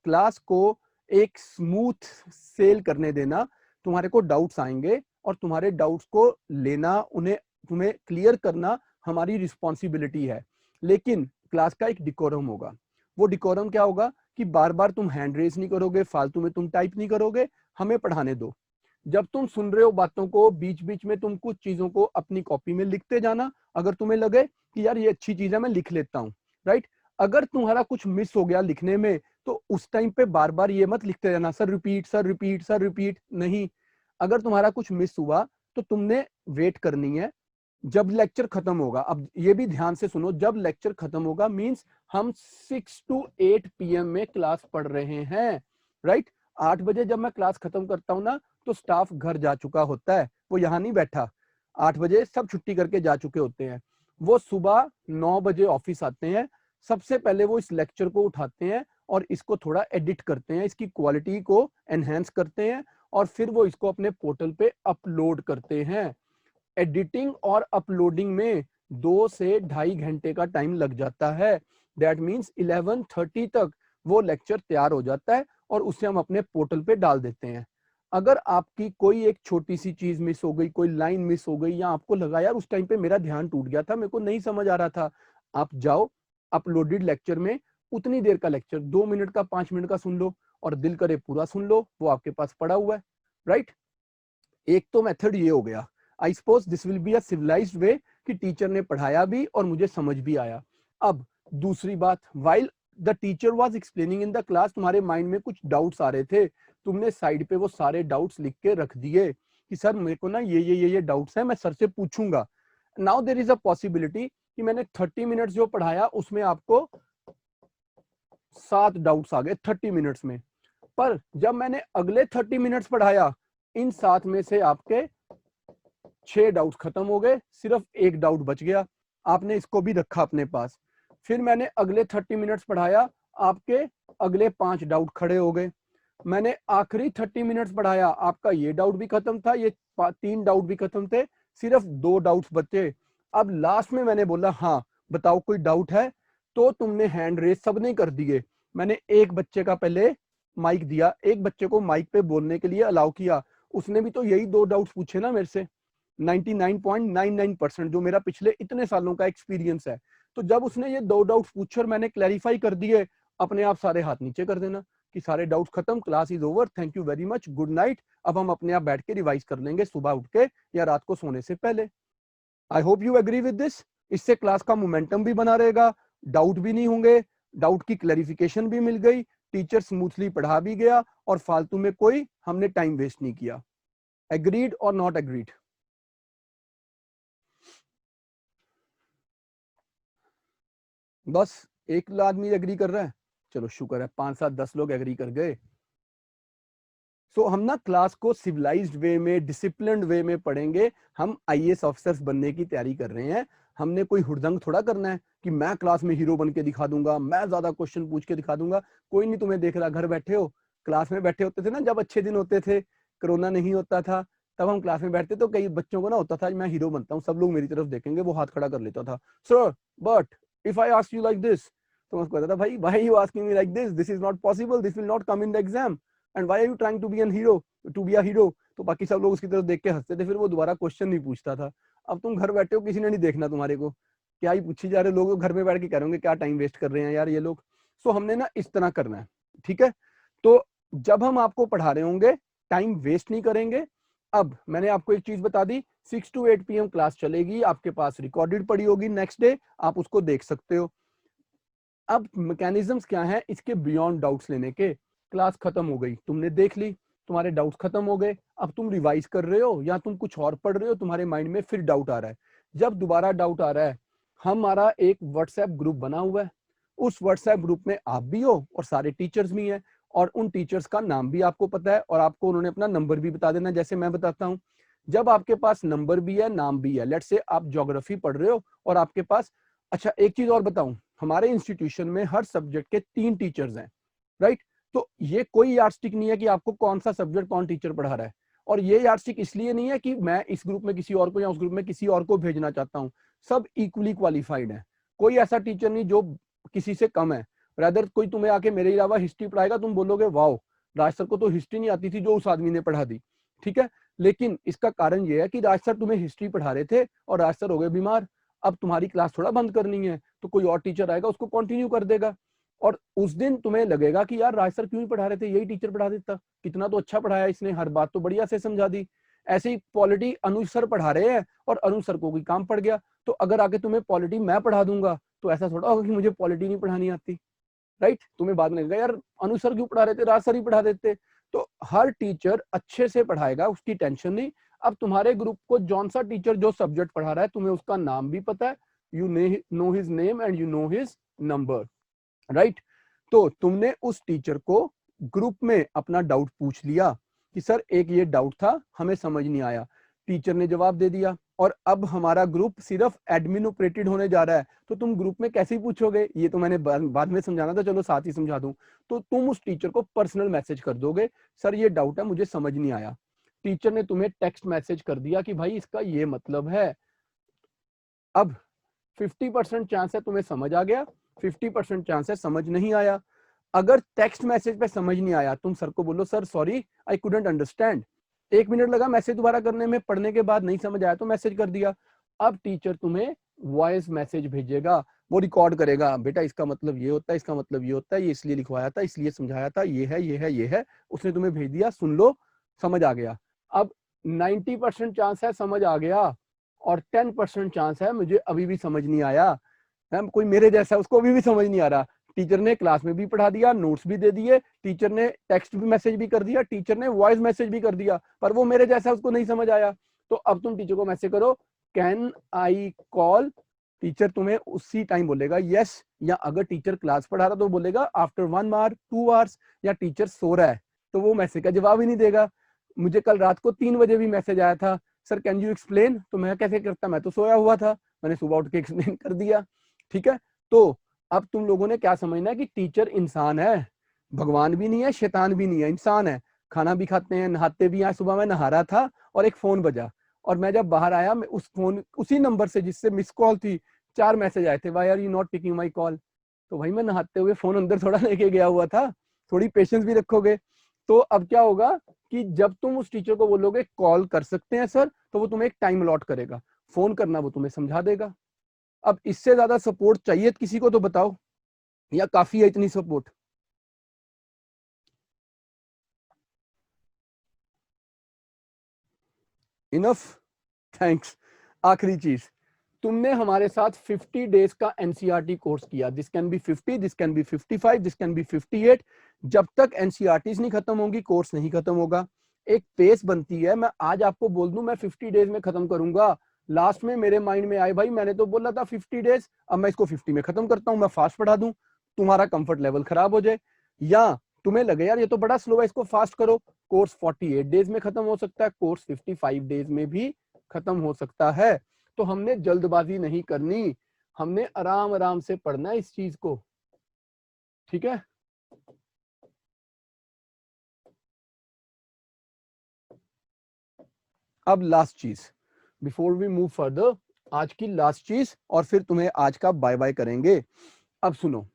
क्लास को एक स्मूथ सेल करने देना, तुम्हारे को डाउट्स आएंगे और तुम्हारे डाउट्स को लेना, उन्हें तुम्हें क्लियर करना हमारी रिस्पॉन्सिबिलिटी है। लेकिन क्लास का एक डिकोरम होगा। वो डिकोरम क्या होगा कि बार बार तुम हैंड रेज नहीं करोगे, फालतू में तुम टाइप नहीं करोगे, हमें पढ़ाने दो। जब तुम सुन रहे हो बातों को, बीच बीच में तुम कुछ चीजों को अपनी कॉपी में लिखते जाना, अगर तुम्हें लगे कि यार ये अच्छी चीज है मैं लिख लेता हूँ, राइट। अगर तुम्हारा कुछ मिस हो गया लिखने में तो उस टाइम पे बार बार ये मत लिखते रहना sir repeat sir repeat sir repeat, नहीं। अगर तुम्हारा कुछ मिस हुआ तो तुमने वेट करनी है जब लेक्चर खत्म होगा। अब ये भी ध्यान से सुनो, जब लेक्चर खत्म होगा मींस हम 6 to 8 PM में क्लास पढ़ रहे हैं, राइट। 8 बजे जब मैं क्लास खत्म करता हूं ना तो स्टाफ घर जा चुका होता है, वो यहाँ नहीं बैठा। 8 बजे सब छुट्टी करके जा चुके होते हैं, वो सुबह 9 बजे ऑफिस आते हैं। सबसे पहले वो इस लेक्चर को उठाते हैं और इसको थोड़ा एडिट करते हैं, इसकी क्वालिटी को एनहेंस करते हैं, और फिर वो इसको अपने पोर्टल पे अपलोड करते हैं। एडिटिंग और अपलोडिंग में 2 से 2.5 घंटे का टाइम लग जाता है। दैट मीन्स 11:30 तक वो लेक्चर तैयार हो जाता है और उसे हम अपने पोर्टल पे डाल देते हैं। अगर आपकी कोई एक छोटी सी चीज मिस हो गई, कोई लाइन मिस हो गई, या आपको लगा यार उस टाइम पे मेरा ध्यान टूट गया था, मेरे को नहीं समझ आ रहा था, आप जाओ अपलोडेड लेक्चर में, उतनी देर का लेक्चर 2 मिनट का 5 मिनट का सुन लो, और दिल करे पूरा सुन लो, वो आपके पास पड़ा हुआ है, राइट। एक तो मेथड ये हो गया। I suppose this will be a civilized way कि टीचर ने पढ़ाया भी और मुझे समझ भी आया। अब दूसरी बात, while the teacher was explaining in the class, तुम्हारे माइंड में कुछ डाउट्स आ रहे थे, तुमने साइड पे वो सारे डाउट्स लिख के रख दिए कि सर मेरे को ना ये डाउट्स हैं, मैं सर से पूछूंगा। Now there is a possibility कि मैंने 30 मिनट्स जो पढ़ाया उसमें आपको 7 डाउट्स आ गए 30 मिनट्स में, पर जब मैंने अगले 30 मिनट्स पढ़ाया इन 7 में से आपके 6 डाउट्स खत्म हो गए, सिर्फ एक डाउट बच गया, आपने इसको भी रखा अपने पास। फिर मैंने अगले 30 मिनट्स पढ़ाया, आपके अगले 5 डाउट खड़े हो गए। मैंने आखिरी 30 मिनट्स पढ़ाया, आपका ये डाउट भी खत्म था, ये 3 डाउट भी खत्म थे, सिर्फ 2 डाउट्स बचे। अब लास्ट में मैंने बोला हाँ बताओ कोई डाउट है, तो तुमने हैंड रेज सब नहीं कर दिए। मैंने एक बच्चे का पहले माइक दिया, एक बच्चे को माइक पे बोलने के लिए अलाउ किया, उसने भी तो यही 2 डाउट्स पूछे ना मेरे से। 99.99% जो मेरा पिछले इतने सालों का एक्सपीरियंस है। तो जब उसने ये 2 डाउट्स पूछे और मैंने क्लैरिफाई कर दिए, अपने आप सारे हाथ नीचे कर देना कि सारे डाउट्स खत्म, class is over, thank you very much, good night. अब हम अपने आप बैठ के रिवाइज कर लेंगे सुबह उठ के या रात को सोने से पहले। I hope you agree with this. इससे क्लास का मोमेंटम भी बना रहेगा, डाउट भी नहीं होंगे, डाउट की क्लैरिफिकेशन भी मिल गई, टीचर स्मूथली पढ़ा भी गया और फालतू में कोई हमने टाइम वेस्ट नहीं किया। एग्रीड और नॉट एग्रीड? बस एक आदमी एग्री कर रहा है, चलो शुक्र है, 5 7 10 लोग एग्री कर गए। सो हम ना क्लास को सिविलाइज्ड वे में, डिसिप्लिन्ड वे में पढ़ेंगे। हम आईएएस ऑफिसर्स बनने की तैयारी कर रहे हैं, हमने कोई हुड़दंग थोड़ा करना है कि मैं क्लास में हीरो बन के दिखा दूंगा, मैं ज्यादा क्वेश्चन पूछ के दिखा दूंगा। कोई नहीं तुम्हें देख रहा, घर बैठे हो, क्लास में बैठे होते थे ना जब अच्छे दिन होते थे, कोरोना नहीं होता था, तब हम क्लास में बैठते तो कई बच्चों को ना होता था मैं हीरो बनता हूँ, सब लोग मेरी तरफ देखेंगे, वो हाथ खड़ा कर लेता था, sir but if I ask you like this, तो मैं उसको कहता था भाई why you asking me like this, this is not possible, this will not come in the exam, and why are you trying to be an hero, to be a hero. तो बाकी सब लोग उसकी तरफ देख के हंसते थे, फिर वो दोबारा क्वेश्चन नहीं पूछता था। अब तुम घर बैठे हो, किसी ने नहीं देखना तुम्हारे को, क्या ही पूछी जा रहे, लोग घर में बैठ के कह रहे होंगे क्या टाइम वेस्ट कर रहे हैं यार ये लोग। सो हमने ना इस तरह करना है, ठीक है। तो जब हम आपको पढ़ा रहे होंगे टाइम वेस्ट नहीं करेंगे। अब मैंने आपको एक चीज बता दी, 6 to 8 PM क्लास चलेगी, आपके पास रिकॉर्डेड पड़ी होगी, नेक्स्ट डे आप उसको देख सकते हो। अब मैकेनिज्म्स क्या है इसके बियॉन्ड डाउट्स लेने के। क्लास खत्म हो गई, तुमने देख ली, तुम्हारे डाउट्स खत्म हो गए, अब तुम रिवाइज कर रहे हो या तुम कुछ और पढ़ रहे हो, तुम्हारे माइंड में फिर डाउट आ रहा है। जब दोबारा डाउट आ रहा है, हमारा एक व्हाट्सएप ग्रुप बना हुआ है, उस व्हाट्सएप ग्रुप में आप भी हो और सारे टीचर्स भी हैं, और उन टीचर्स का नाम भी आपको पता है और आपको उन्होंने अपना नंबर भी बता देना जैसे मैं बताता हूँ। जब आपके पास नंबर भी है, नाम भी है, लेट्स से आप ज्योग्राफी पढ़ रहे हो और आपके पास, अच्छा एक चीज और बताऊं, हमारे इंस्टीट्यूशन में हर सब्जेक्ट के 3 टीचर्स हैं, राइट। तो ये कोई यार्डस्टिक नहीं है कि आपको कौन सा सब्जेक्ट कौन टीचर पढ़ा रहा है, और ये यार्डस्टिक इसलिए नहीं है कि मैं इस ग्रुप में किसी और को या उस ग्रुप में किसी और को भेजना चाहता हूँ। सब इक्वली क्वालिफाइड है, कोई ऐसा टीचर नहीं जो किसी से कम है। रादर कोई तुम्हें आके मेरे अलावा हिस्ट्री पढ़ाएगा, तुम बोलोगे वाओ राज सर को तो हिस्ट्री नहीं आती थी जो उस आदमी ने पढ़ा दी, ठीक है। लेकिन इसका कारण ये है कि राज सर तुम्हें हिस्ट्री पढ़ा रहे थे और राज सर हो गए बीमार, अब तुम्हारी क्लास थोड़ा बंद करनी है, तो कोई और टीचर आएगा उसको कंटिन्यू कर देगा, और उस दिन तुम्हें लगेगा कि यार राज सर क्यों ही पढ़ा रहे थे, यही टीचर पढ़ा देता, कितना तो अच्छा पढ़ाया इसने, हर बात तो बढ़िया से समझा दी। ऐसे ही पॉलिटी अनुज सर पढ़ा रहे हैं और अनुज सर को कोई काम पड़ गया, तो अगर आगे तुम्हें पॉलिटी मैं पढ़ा दूंगा तो ऐसा थोड़ा होगा कि मुझे पॉलिटी नहीं पढ़ानी आती, राइट। तुम्हें बाद में लगेगा यार अनुज सर क्यों पढ़ा रहे थे, राज सर ही पढ़ा देते। तो हर टीचर अच्छे से पढ़ाएगा, उसकी टेंशन नहीं। अब तुम्हारे ग्रुप को जौन सा टीचर जो सब्जेक्ट पढ़ा रहा है तुम्हें उसका नाम भी पता है, you know his name and you know his number, right. तो तुमने उस टीचर को ग्रुप में अपना डाउट पूछ लिया कि सर एक ये डाउट था हमें समझ नहीं आया, टीचर ने जवाब दे दिया, और अब हमारा ग्रुप सिर्फ एडमिन ऑपरेटेड होने जा रहा है, तो तुम ग्रुप में कैसे ही पूछोगे, ये तो मैंने बाद में समझाना था, चलो साथ ही समझा दूं। तो तुम उस टीचर को पर्सनल मैसेज कर दोगे, सर ये डाउट है मुझे समझ नहीं आया, टीचर ने तुम्हें टेक्स्ट मैसेज कर दिया कि भाई इसका ये मतलब है। अब 50% चांस है तुम्हें समझ आ गया, 50% चांस है समझ नहीं आया। अगर टेक्स्ट मैसेज पे समझ नहीं आया, तुम सर को बोलो sir sorry I couldn't understand, 1 minute लगा मैसेज दोबारा करने में, पढ़ने के बाद नहीं समझ आया तो मैसेज कर दिया। अब टीचर तुम्हें वॉइस मैसेज भेजेगा, वो रिकॉर्ड करेगा, बेटा इसका मतलब ये होता है, इसका मतलब ये होता है, ये इसलिए लिखवाया था, इसलिए समझाया था, ये है ये है ये है, उसने तुम्हें भेज दिया, सुन लो समझ आ गया। अब 90% चांस है समझ आ गया, और 10% चांस है मुझे अभी भी समझ नहीं आया, कोई मेरे जैसा उसको अभी भी समझ नहीं आ रहा। टीचर ने क्लास में भी पढ़ा दिया, नोट्स भी दे दिए, टीचर ने टेक्स्ट भी मैसेज भी कर दिया, टीचर ने वॉइस मैसेज भी कर दिया, पर वो मेरे जैसा उसको नहीं समझ आया। तो अब तुम टीचर को मैसेज करो कैन आई कॉल, टीचर तुम्हें उसी टाइम बोलेगा यस, या अगर टीचर क्लास पढ़ा रहा तो बोलेगा आफ्टर 1 आवर 2 आवर्स, या टीचर सो रहा है तो वो मैसेज का जवाब ही नहीं देगा। मुझे कल रात को 3 बजे भी मैसेज आया था सर कैन यू एक्सप्लेन, तो मैं कैसे करता, मैं तो सोया हुआ था, मैंने सुबह उठ के एक्सप्लेन कर दिया। ठीक है, तो अब तुम लोगों ने क्या समझना है कि टीचर इंसान है, भगवान भी नहीं है, शैतान भी नहीं है, इंसान है। खाना भी खाते हैं, नहाते भी हैं। सुबह मैं नहा रहा था और एक फोन बजा, और मैं जब बाहर आया, मैं उस फोन उसी नंबर से जिससे मिस कॉल थी 4 मैसेज आए थे, why are you not taking my call. तो भाई मैं नहाते हुए फोन अंदर थोड़ा लेके गया हुआ था, थोड़ी पेशेंस भी रखोगे। तो अब क्या होगा कि जब तुम उस टीचर को बोलोगे कॉल कर सकते हैं सर, तो वो तुम्हें एक टाइम अलॉट करेगा, फोन करना वो तुम्हें समझा देगा। अब इससे ज्यादा सपोर्ट चाहिए किसी को तो बताओ, या काफी है इतनी सपोर्ट? Enough, thanks. आखिरी चीज, तुमने हमारे साथ 50 डेज का एनसीईआरटी कोर्स किया। This can be 50, this can be 55, this can be 58। जब तक एनसीईआरटी नहीं खत्म होंगी, कोर्स नहीं खत्म होगा। एक पेस बनती है, मैं आज आपको बोल दूं मैं 50 डेज में खत्म करूंगा, लास्ट में मेरे माइंड में आए भाई मैंने तो बोला था 50 डेज, अब मैं इसको 50 में खत्म करता हूं, मैं फास्ट पढ़ा दूं, तुम्हारा कंफर्ट लेवल खराब हो जाए। या तुम्हें लगे यार ये तो बड़ा स्लो है, इसको फास्ट करो, कोर्स 48 डेज में खत्म हो सकता है, कोर्स 55 डेज में भी खत्म हो सकता है। तो हमने जल्दबाजी नहीं करनी, हमने आराम आराम से पढ़ना है इस चीज को। ठीक है, अब लास्ट चीज बिफोर वी मूव फर्दर, आज की लास्ट चीज, और फिर तुम्हें आज का बाय बाय करेंगे। अब सुनो,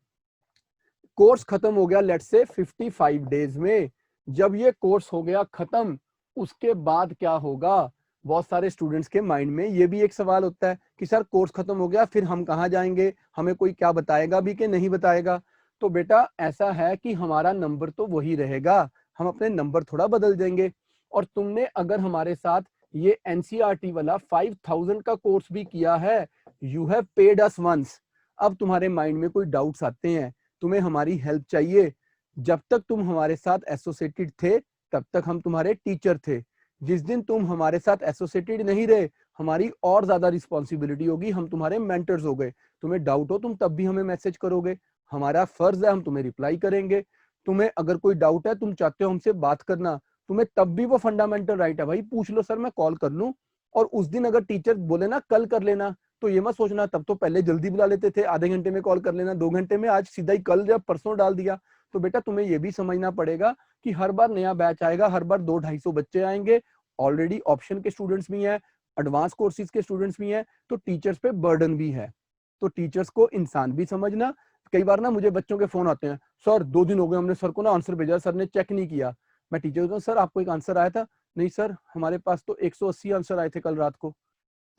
कोर्स खत्म हो गया लेट्स से 55 डेज में। जब ये कोर्स हो गया खत्म, उसके बाद क्या होगा? बहुत सारे स्टूडेंट्स के माइंड में ये भी एक सवाल होता है कि सर कोर्स खत्म हो गया, फिर हम कहाँ जाएंगे, हमें कोई क्या बताएगा भी कि नहीं बताएगा? तो बेटा ऐसा है कि हमारा नंबर तो वही रहेगा, हम अपने नंबर थोड़ा बदल देंगे। और तुमने अगर हमारे साथ ये एनसीईआरटी वाला 5000 का कोर्स भी किया है, you have paid us once. अब तुम्हारे माइंड में कोई डाउट्स आते हैं, तुम्हें हमारी हेल्प चाहिए। जब तक तुम हमारे साथ एसोसिएटेड थे, तब तक हम तुम्हारे टीचर थे। जिस दिन तुम हमारे साथ एसोसिएटेड नहीं रहे, हमारी और ज्यादा रिस्पॉन्सिबिलिटी होगी, हम तुम्हारे मेंटर्स हो गए। तुम्हें डाउट हो तुम तब भी हमें मैसेज करोगे, हमारा फर्ज है, हम तुम्हें रिप्लाई करेंगे। तुम्हें अगर कोई डाउट है, तुम चाहते हो हमसे बात करना, तुम्हें तब भी वो फंडामेंटल राइट है भाई, पूछ लो सर मैं कॉल कर लूं। और उस दिन अगर टीचर बोले ना कल कर लेना, तो ये मत सोचना तब तो पहले जल्दी बुला लेते थे, आधे घंटे में कॉल कर लेना, 2 घंटे में, आज सीधा ही कल या परसों डाल दिया। तो बेटा तुम्हें ये भी समझना पड़ेगा कि हर बार नया बैच आएगा, हर बार 200-250 बच्चे आएंगे, ऑलरेडी ऑप्शन के स्टूडेंट्स भी हैं, एडवांस कोर्सेज के स्टूडेंट्स भी हैं, तो टीचर्स पे बर्डन भी है। तो टीचर्स को इंसान भी समझना। कई बार ना मुझे बच्चों के फोन आते हैं, सर 2 दिन हो गए हमने सर को ना आंसर भेजा, सर ने चेक नहीं किया। मैं टीचर को, सर आपको एक आंसर आया था? नहीं सर, हमारे पास तो 180 आंसर आए थे कल रात को।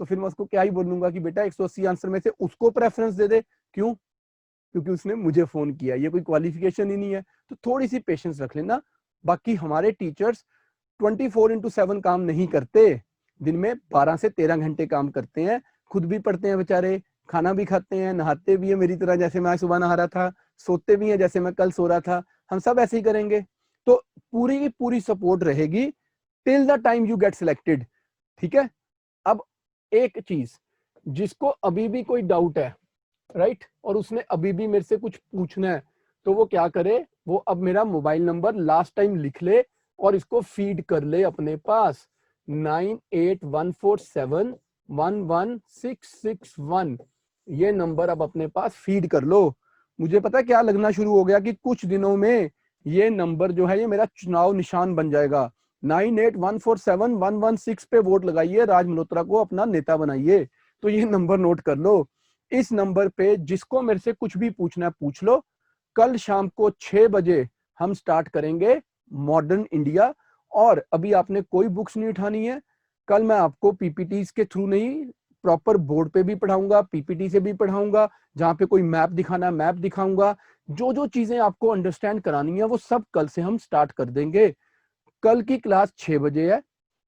तो फिर मैं उसको क्या ही बोलूंगा कि बेटा 180 आंसर में से उसको प्रेफरेंस दे दे। क्यों? क्योंकि उसने मुझे फोन किया, ये कोई क्वालिफिकेशन ही नहीं है। तो थोड़ी सी पेशेंस रख लेना। बाकी हमारे टीचर्स 24/7 काम नहीं करते, दिन में 12 से 13 घंटे काम करते हैं, खुद भी पढ़ते हैं बेचारे, खाना भी खाते हैं, नहाते भी हैं मेरी तरह, जैसे मैं आज सुबह नहा रहा था, सोते भी हैं जैसे मैं कल सो रहा था, हम सब ऐसे ही करेंगे। तो पूरी की पूरी सपोर्ट रहेगी till the time you get selected. ठीक है, अब एक चीज, जिसको अभी भी कोई डाउट है, राइट, और उसने अभी भी मेरे से कुछ पूछना है, तो वो क्या करे, वो अब मेरा मोबाइल नंबर लास्ट टाइम लिख ले और इसको फीड कर ले अपने पास, 9814711661। ये नंबर अब अपने पास फीड कर लो। मुझे पता है क्या लगना शुरू हो गया कि कुछ दिनों में ये नंबर जो है ये मेरा चुनाव निशान बन जाएगा। 98147116 पे वोट लगाइए, राज मल्होत्रा को अपना नेता बनाइए। तो ये नंबर नोट कर लो। इस नंबर पे जिसको मेरे से कुछ भी पूछना है पूछ लो। कल शाम को 6 बजे हम स्टार्ट करेंगे मॉडर्न इंडिया। और अभी आपने कोई बुक्स नहीं उठानी है, कल मैं आपको पीपीटीज के थ्रू नहीं, प्रॉपर बोर्ड पे भी पढ़ाऊंगा, पीपीटी से भी पढ़ाऊंगा, जहां पे कोई मैप दिखाना मैप दिखाऊंगा। जो जो चीजें आपको अंडरस्टैंड करानी है वो सब कल से हम स्टार्ट कर देंगे। कल की क्लास 6 बजे है।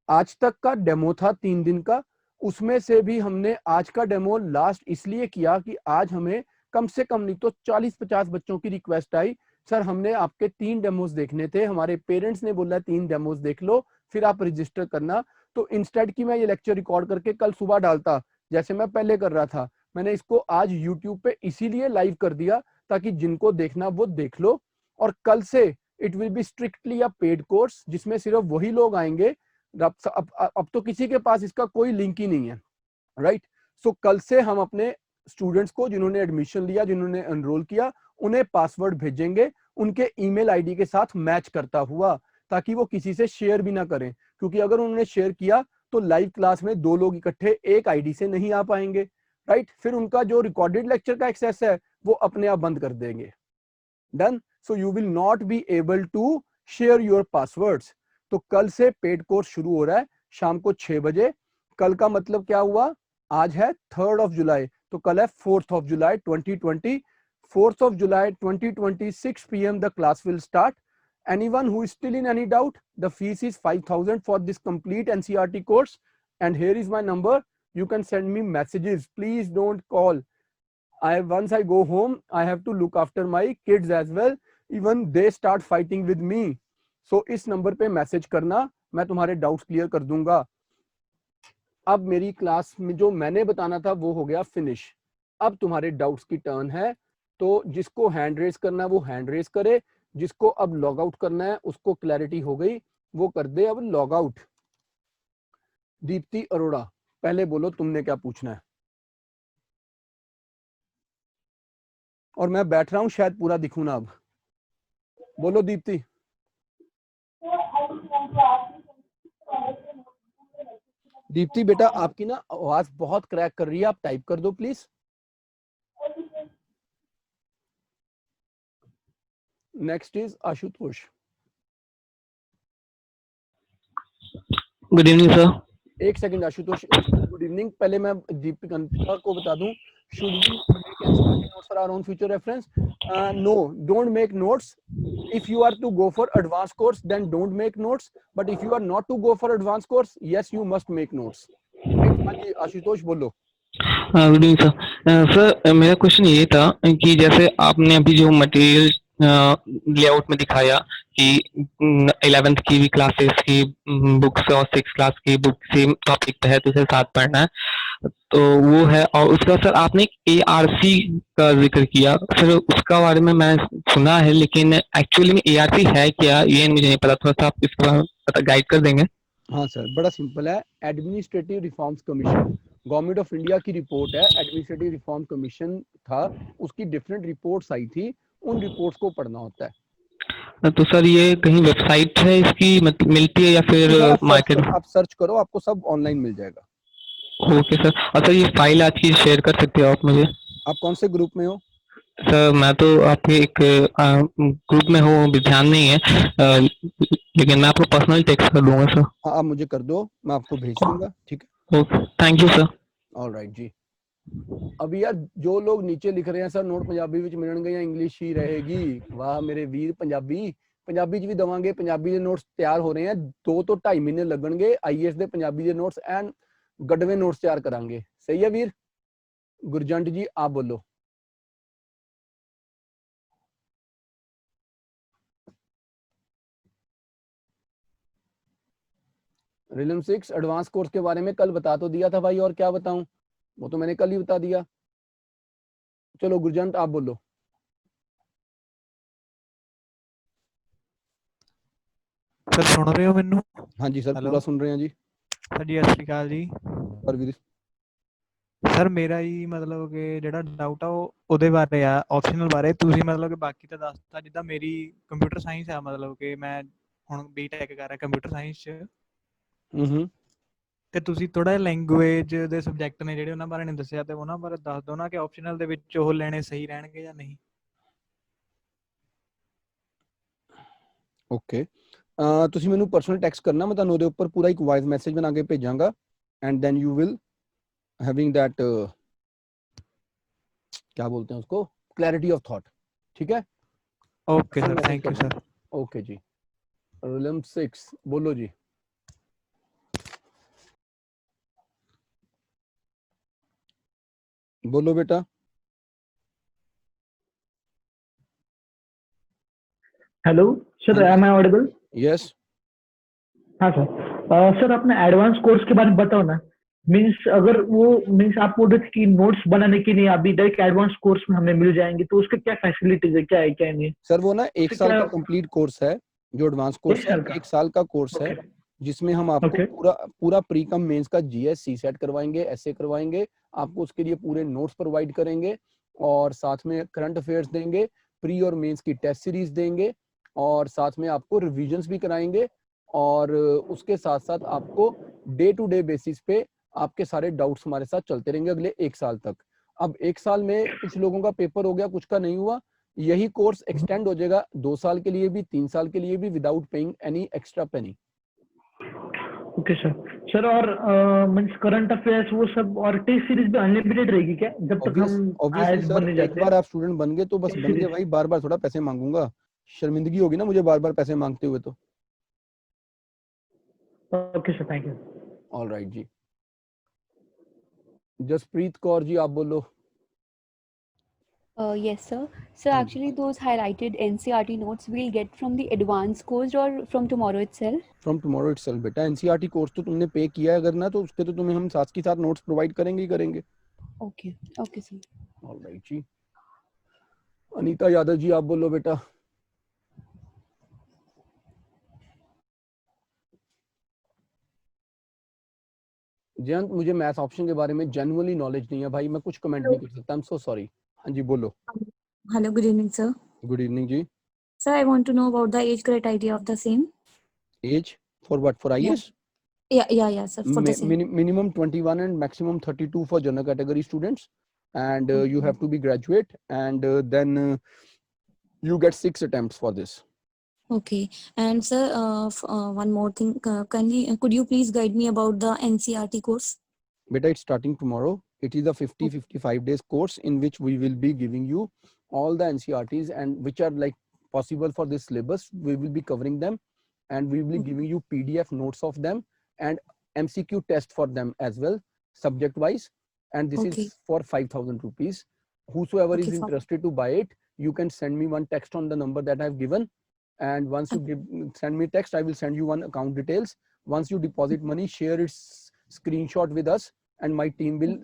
आज तक का डेमो था 3 दिन का, उसमें से भी हमने आज का डेमो लास्ट इसलिए किया कि आज हमें कम से कम नहीं तो 40-50 बच्चों की रिक्वेस्ट आई, सर हमने आपके 3 डेमोज देखने थे, हमारे पेरेंट्स ने बोला 3 डेमोज देख लो फिर आप रजिस्टर करना। तो इंस्टेड की मैं ये लेक्चर रिकॉर्ड करके कल सुबह डालता जैसे मैं पहले कर रहा था, मैंने इसको आज यूट्यूब पे इसीलिए लाइव कर दिया ताकि जिनको देखना वो देख लो। और कल से it will be strictly a paid course, जिसमें सिर्फ वही लोग आएंगे अब तो किसी के पास इसका कोई लिंक ही नहीं है, राइट। सो कल से हम अपने स्टूडेंट्स को जिन्होंने एडमिशन लिया, जिन्होंने एनरोल किया, उन्हें पासवर्ड भेजेंगे उनके ईमेल आईडी के साथ मैच करता हुआ, ताकि वो किसी से शेयर भी ना करें, क्योंकि अगर उन्होंने शेयर किया तो लाइव क्लास में 2 लोग इकट्ठे एक आईडी से नहीं आ पाएंगे, राइट। फिर उनका जो रिकॉर्डेड लेक्चर का एक्सेस है वो अपने आप बंद कर देंगे। Done. So you will not be able to share your passwords. तो कल से पेड कोर्स शुरू हो रहा है शाम को 6 बजे। कल का मतलब क्या हुआ, आज है 3rd of July, तो कल है 4th of July 2020। 4th of July 2020 6 p.m. the class will start. Anyone who is still in any doubt, the fees is 5,000 for this complete NCERT course, and here is my number. You can send me messages, please don't call. Once I go home, I have to look after my kids as well, even they start fighting with me. So इस नंबर पे मैसेज करना, मैं तुम्हारे डाउट्स क्लियर कर दूंगा। अब मेरी क्लास में जो मैंने बताना था वो हो गया फिनिश। अब तुम्हारे डाउट्स की टर्न है, तो जिसको हैंड रेज करना है वो हैंड रेज करे, जिसको अब लॉग आउट करना है उसको क्लैरिटी हो गई वो कर दे अब लॉग आउट। दीप्ति अरोड़ा, पहले बोलो तुमने क्या पूछना है। और मैं बैठ रहा हूं, शायद पूरा दिखूं ना। अब बोलो दीप्ति। दीप्ति बेटा आपकी ना आवाज बहुत क्रैक कर रही है, आप टाइप कर दो please. Next is Ashutosh. Good evening sir. एक सेकंड आशुतोष, गुड इवनिंग। पहले मैं दीपिका को बता दूं, should we make NCERT notes for our own future reference? No, don't make notes. If you are to go for advanced course, then don't make notes. But if you are not to go for advanced course, yes, you must make notes. Right? Ashutosh बोलो। Good evening sir. सर मेरा क्वेश्चन ये था कि जैसे आपने अभी जो मटेरियल लेआउट में दिखाया कि 11th की भी क्लासेस की बुक्स और 6th क्लास की बुक सेम टॉपिक पे है तो उसे साथ पढ़ना है, तो वो है। और उसका सर आपने ARC का जिक्र किया, सर उसका बारे में मैं सुना है, लेकिन एक्चुअली में ARC है क्या ये मुझे नहीं पता, थोड़ा सा आप इसके बारे में पता गाइड कर देंगे। हाँ सर, बड़ा सिंपल है। Administrative reforms commission government of India की रिपोर्ट है। एडमिनिस्ट्रेटिव रिफॉर्म कमीशन था, उसकी डिफरेंट रिपोर्ट्स आई थी, उन रिपोर्ट्स को पढ़ना होता है। तो सर ये कहीं वेबसाइट है इसकी मतलब मिलती है या फिर मार्केट? आप सर्च करो, आपको सब ऑनलाइन मिल जाएगा। Okay sir. और सर ये फाइल आज की शेयर कर सकते हो आप मुझे? आप कौन से ग्रुप में हो? सर मैं तो आपके एक ग्रुप में हूँ, अभी ध्यान नहीं है, लेकिन मैं आपको पर्सनल टेक्स्ट कर दूंगा सर। हाँ आप मुझे कर दो, मैं आपको भेज दूंगा। ठीक है, okay, thank you sir. Alright जी। अभी यार जो लोग नीचे लिख रहे हैं सर नोट पंजाबी विच मिलणगे या इंग्लिश ही रहेगी, वाह मेरे वीर। पंजाबी च भी दवांगे, पंजाबी के नोट्स तैयार हो रहे हैं। 2 तो 2.5 महीने लगणगे IAS दे पंजाबी के नोट्स एंड गडवे नोट्स तैयार करांगे। सही है वीर? गुरजंट जी आप बोलो। रिलम 6 एडवांस कोर्स के बारे में कल बता तो दिया था भाई, और क्या बताऊं, वो तो मैंने कल ही बता दिया। चलो गुरजंत आप बोलो। सर सुन रहे हो मैनू? हाँ जी सर, पूरा सुन रहे हैं जी। सर जी सत श्री अकाल जी। और वीर सर मेरा ही मतलब कि ਜਿਹੜਾ ਡਾਊਟ ਆ ਉਹ ਉਹਦੇ ਬਾਰੇ ਆ, ਆਪਸ਼ਨਲ ਬਾਰੇ। ਤੁਸੀਂ ਮਤਲਬ ਕਿ ਬਾਕੀ ਤਾਂ ਦੱਸਤਾ, ਜਿੱਦਾਂ ਮੇਰੀ ਕੰਪਿਊਟਰ ਸਾਇੰਸ ਆ, ਮਤਲਬ ਕਿ ਮੈਂ ਹੁਣ B.Tech ਕਰ ਰਿਹਾ ਕੰਪਿਊਟਰ ਸਾਇੰਸ 'ਚ। ਤੇ ਤੁਸੀਂ ਥੋੜਾ ਜਿਹਾ ਲੈਂਗੁਏਜ ਦੇ ਸਬਜੈਕਟ ਨੇ ਜਿਹੜੇ ਉਹਨਾਂ ਬਾਰੇ ਨਹੀਂ ਦੱਸਿਆ, ਤੇ ਉਹਨਾਂ ਬਾਰੇ ਦੱਸ ਦਿਓ ਨਾ ਕਿ ਆਪਸ਼ਨਲ ਦੇ ਵਿੱਚ ਉਹ ਲੈਣੇ ਸਹੀ ਰਹਿਣਗੇ ਜਾਂ ਨਹੀਂ। ਓਕੇ, ਤੁਸੀਂ ਮੈਨੂੰ ਪਰਸਨਲ ਟੈਕਸਟ ਕਰਨਾ, ਮੈਂ ਤੁਹਾਨੂੰ ਉਹਦੇ ਉੱਪਰ ਪੂਰਾ ਇੱਕ ਵੌਇਸ ਮੈਸੇਜ ਬਣਾ ਕੇ ਭੇਜਾਂਗਾ and then you will having that क्या बोलते हैं उसको, क्लैरिटी ऑफ थॉट। ठीक है, okay sir, thank you sir. Okay जी। रिलम 6 बोलो जी। बोलो बेटा। Hello sir, am I audible? Yes. हाँ सर। सर अपने एडवांस कोर्स के बारे में बताओ ना। मीन्स अगर वो आप बोल रहे थे कि नोट्स बनाने के लिए अभी डायरेक्ट एडवांस कोर्स में हमें मिल जाएंगे, तो उसके क्या फैसिलिटीज है, क्या है क्या नहीं? सर वो ना 1 साल का कंप्लीट कोर्स है, जो एडवांस कोर्स है 1 साल का कोर्स है। जिसमें हम आपको Okay. पूरा प्री कम मेंस का जीएस सी सेट करवाएंगे, ऐसे करवाएंगे, आपको उसके लिए पूरे नोट्स प्रोवाइड करेंगे और साथ में करंट अफेयर्स देंगे, प्री और मेंस की टेस्ट सीरीज देंगे और साथ में आपको रिविजन्स भी कराएंगे और उसके साथ साथ आपको डे टू डे बेसिस पे आपके सारे डाउट्स हमारे साथ चलते रहेंगे अगले 1 साल तक। अब 1 साल में कुछ लोगों का पेपर हो गया, कुछ का नहीं हुआ, यही कोर्स एक्सटेंड हो जाएगा 2 साल के लिए भी, 3 साल के लिए भी, without paying any extra penny. Okay sir. Sir और मींस करंट अफेयर्स वो सब और टेस्ट सीरीज भी अनलिमिटेड रहेगी क्या, जब तक हम ऑब्वियसली आईएएस सर, बनने एक जाते हैं? बार आप स्टूडेंट बन गए तो बस टेस्ट बन गए सीरीज। भाई, बार बार थोड़ा पैसे मांगूंगा, शर्मिंदगी होगी ना मुझे बार बार पैसे मांगते हुए तो। Okay sir, thank you. All right जी। जसप्रीत कौर जी आप बोलो। Yes, sir. So हाँ जी। actually, those highlighted NCRT notes we'll get from the advanced course or from tomorrow itself. From tomorrow itself बेटा, एनसीईआरटी कोर्स तो तुमने पे किया है अगर ना, तो उसके तो तुम्हें हम साथ के साथ नोट्स प्रोवाइड करेंगे ही करेंगे। Okay. Okay, sir. All right जी। अनीता यादव जी आप बोलो बेटा। जयंत मुझे मैथ्स ऑप्शन के बारे में जेन्युइनली नॉलेज नहीं है भाई, मैं कुछ कमेंट नहीं कर सकता, आई एम सो सॉरी। हाँ जी बोलो। Hello, good evening, sir. Good evening जी। Sir, I want to know about the age criteria of the same. As for what, for Yeah. IAS? Yeah, sir, for the same. minimum 21 and maximum 32 for general category students, and you have to be graduate, and then you get 6 attempts for this. Okay. And sir, one more thing. Could you please guide me about the NCRT course? Beta, it's starting tomorrow. It is a 55 days course in which we will be giving you all the NCRTs and which are like possible for this syllabus. We will be covering them and we will be giving you PDF notes of them and MCQ test for them as well, subject wise. And this Okay. is for 5,000 rupees. Whosoever is Okay, interested to buy it, you can send me one text on the number that I've given. And once you send me text, I will send you one account details. Once you deposit money, share its screenshot with us and my team will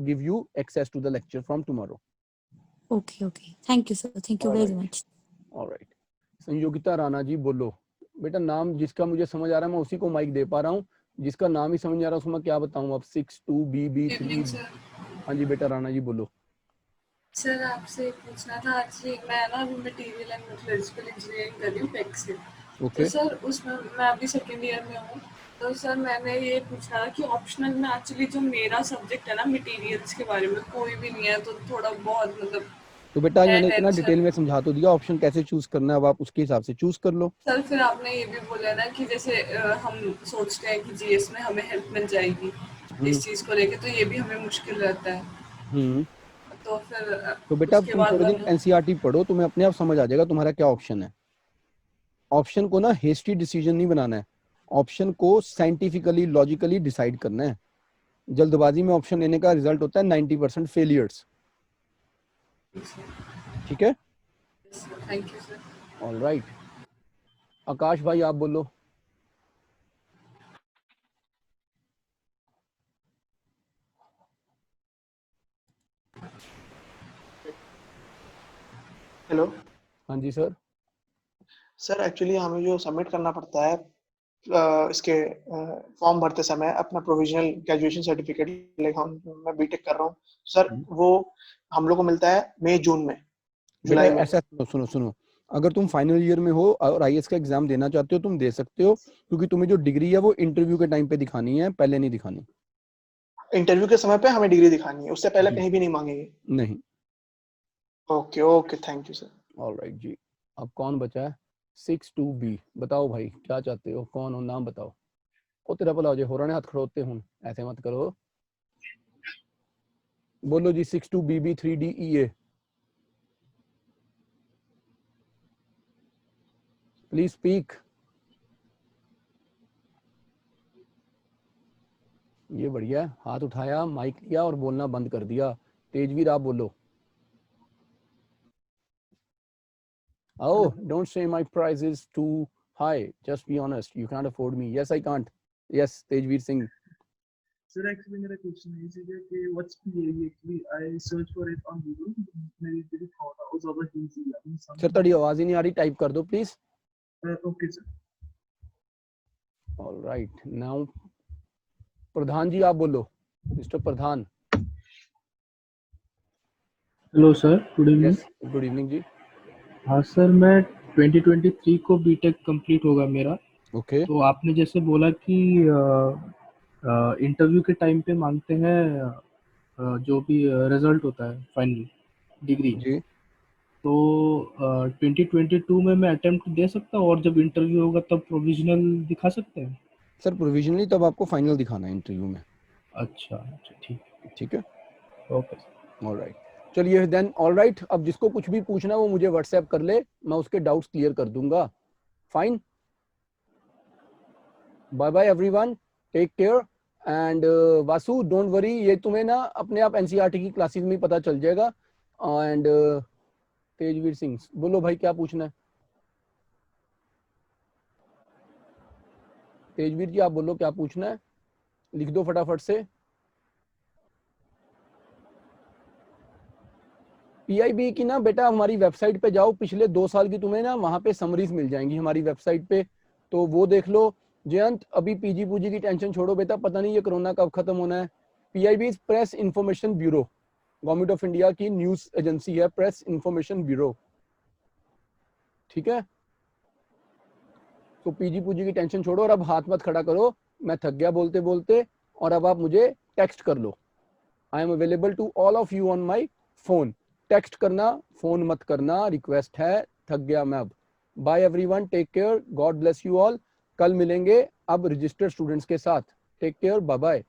give you access to the lecture from tomorrow. Okay. Thank you, sir. Thank you very much. All right. Sanyogita Rana ji बोलो। बेटा नाम जिसका मुझे समझ आ रहा है मैं उसी को माइक दे पा रहा हूँ, जिसका नाम ही समझ नहीं आ रहा उसको मैं क्या बताऊँ अब। 62BB3। हाँ जी बेटा राणा जी बोलो। सर आपसे पूछना था, आज मैं ना मटेरियल एंड मेटलर्जिकल इंजीनियरिंग कर रही हूँ पेक से। ओके। तो सर उसमें मैं अभी सेकेंड ईयर में हूँ, तो सर मैंने ये पूछा कि ऑप्शनल में एक्चुअली जो मेरा सब्जेक्ट है ना मटेरियल्स के बारे में कोई भी नहीं है, तो थोड़ा बहुत मतलब तो बेटा आज मैंने इतना टेंशन। डिटेल में समझा तो दिया, ऑप्शन कैसे चूज करना है अब आप उसके हिसाब से चूज कर लो। सर फिर आपने ये भी बोला ना कि जैसे हम सोचते हैं कि जीएस में हमें हेल्प मिल जाएगी इस चीज को लेके, तो ये भी हमें मुश्किल रहता है। तो फिर तो बेटा अब उसके तुम बाद थोड़े दिन हम एनसीईआरटी पढ़ो, तुम्हें अपने आप समझ आ जाएगा तुम्हारा क्या ऑप्शन है। ऑप्शन को ना हेस्टी डिसीजन नहीं बनाना है, ऑप्शन को साइंटिफिकली लॉजिकली डिसाइड करना है। जल्दबाजी में ऑप्शन लेने का रिजल्ट होता है 90% फेलियर्स। ठीक है, thank you sir. All right. Akash भाई आप बोलो। हेलो। हाँ जी सर। सर एक्चुअली हमें जो सबमिट करना पड़ता है इसके फॉर्म भरते समय अपना प्रोविजनल ग्रेजुएशन सर्टिफिकेट, मैं बीटेक कर रहा हूँ सर, वो हम लोग को मिलता है मई जून में, जुलाई में। ऐसा सुनो, अगर तुम फाइनल ईयर में हो और आईएएस का एग्जाम देना चाहते हो तुम दे सकते हो, क्योंकि तुम्हें जो डिग्री है वो इंटरव्यू के टाइम पे दिखानी है, पहले नहीं दिखानी। इंटरव्यू के समय पे हमें डिग्री दिखानी है, उससे पहले कहीं भी नहीं मांगेंगे? नहीं। Okay, thank you sir. All right जी। अब कौन बचा है? 62B बताओ भाई क्या चाहते हो, कौन हो, नाम बताओ। ओ तेरा भला हो जाए, हो रहा है हाथ खड़ोते हूँ, ऐसे मत करो। बोलो जी 62BB3DEA। Please speak. ये बढ़िया, हाथ उठाया, माइक लिया और बोलना बंद कर दिया। तेजवीर आप बोलो। Oh, don't say my price is too high. Just be honest. You can't afford me. Yes, I can't. Yes, Tejveer Singh. Sir, actually मेरा question है इसी कि what's PAE actually? I search for it on Google. मेरी जो thought है वो ज़्यादा easy है। सर तेरी आवाज ही नहीं आ रही, टाइप कर दो please. Okay sir. Alright, now Pradhan ji आप बोलो, mister Pradhan. Hello sir, good evening. Yes, good evening जी। हाँ सर, मैं 2023 को बीटेक कंप्लीट होगा मेरा। ओके, तो आपने जैसे बोला कि इंटरव्यू के टाइम पे मांगते हैं जो भी रिजल्ट होता है फाइनल डिग्री। जी तो 2022 में मैं अटेम्प्ट दे सकता हूँ और जब इंटरव्यू होगा तब प्रोविजनल दिखा सकते हैं? सर, प्रोविजनली तब आपको फाइनल दिखाना है इंटरव्यू में। अच्छा अच्छा, ठीक है। ठीक है, ओके सर। ऑलराइट। चलिए देन, ऑलराइट, अब जिसको कुछ भी पूछना है वो मुझे व्हाट्सएप कर ले, मैं उसके डाउट्स क्लियर कर दूंगा। Fine, bye bye everyone, take care and Vasu don't worry, ये तुम्हें ना अपने आप एनसीईआरटी की क्लासेस में ही पता चल जाएगा। एंड तेजवीर सिंह, बोलो भाई क्या पूछना है। तेजवीर जी आप बोलो क्या पूछना है, लिख दो फटाफट से। पीआईबी की ना बेटा हमारी वेबसाइट पे जाओ, पिछले 2 साल की तुम्हें ना वहां पे समरीज मिल जाएंगी हमारी वेबसाइट पे, तो वो देख लो। जयंत, अभी पीजी पूजी की टेंशन छोड़ो बेटा, पता नहीं ये कोरोना कब खत्म होना है। PIB press information bureau, government of India की न्यूज एजेंसी है, प्रेस इंफॉर्मेशन ब्यूरो। ठीक है, तो पीजी पूजी की टेंशन छोड़ो और अब हाथ मत खड़ा करो, मैं थक गया बोलते बोलते, और अब आप मुझे टेक्स्ट कर लो। I am available to all of you on my phone. Text करना, फोन मत करना, रिक्वेस्ट है, थक गया मैं अब। Bye everyone, take care, God bless you all. कल मिलेंगे अब रजिस्टर्ड स्टूडेंट्स के साथ। Take care, bye bye.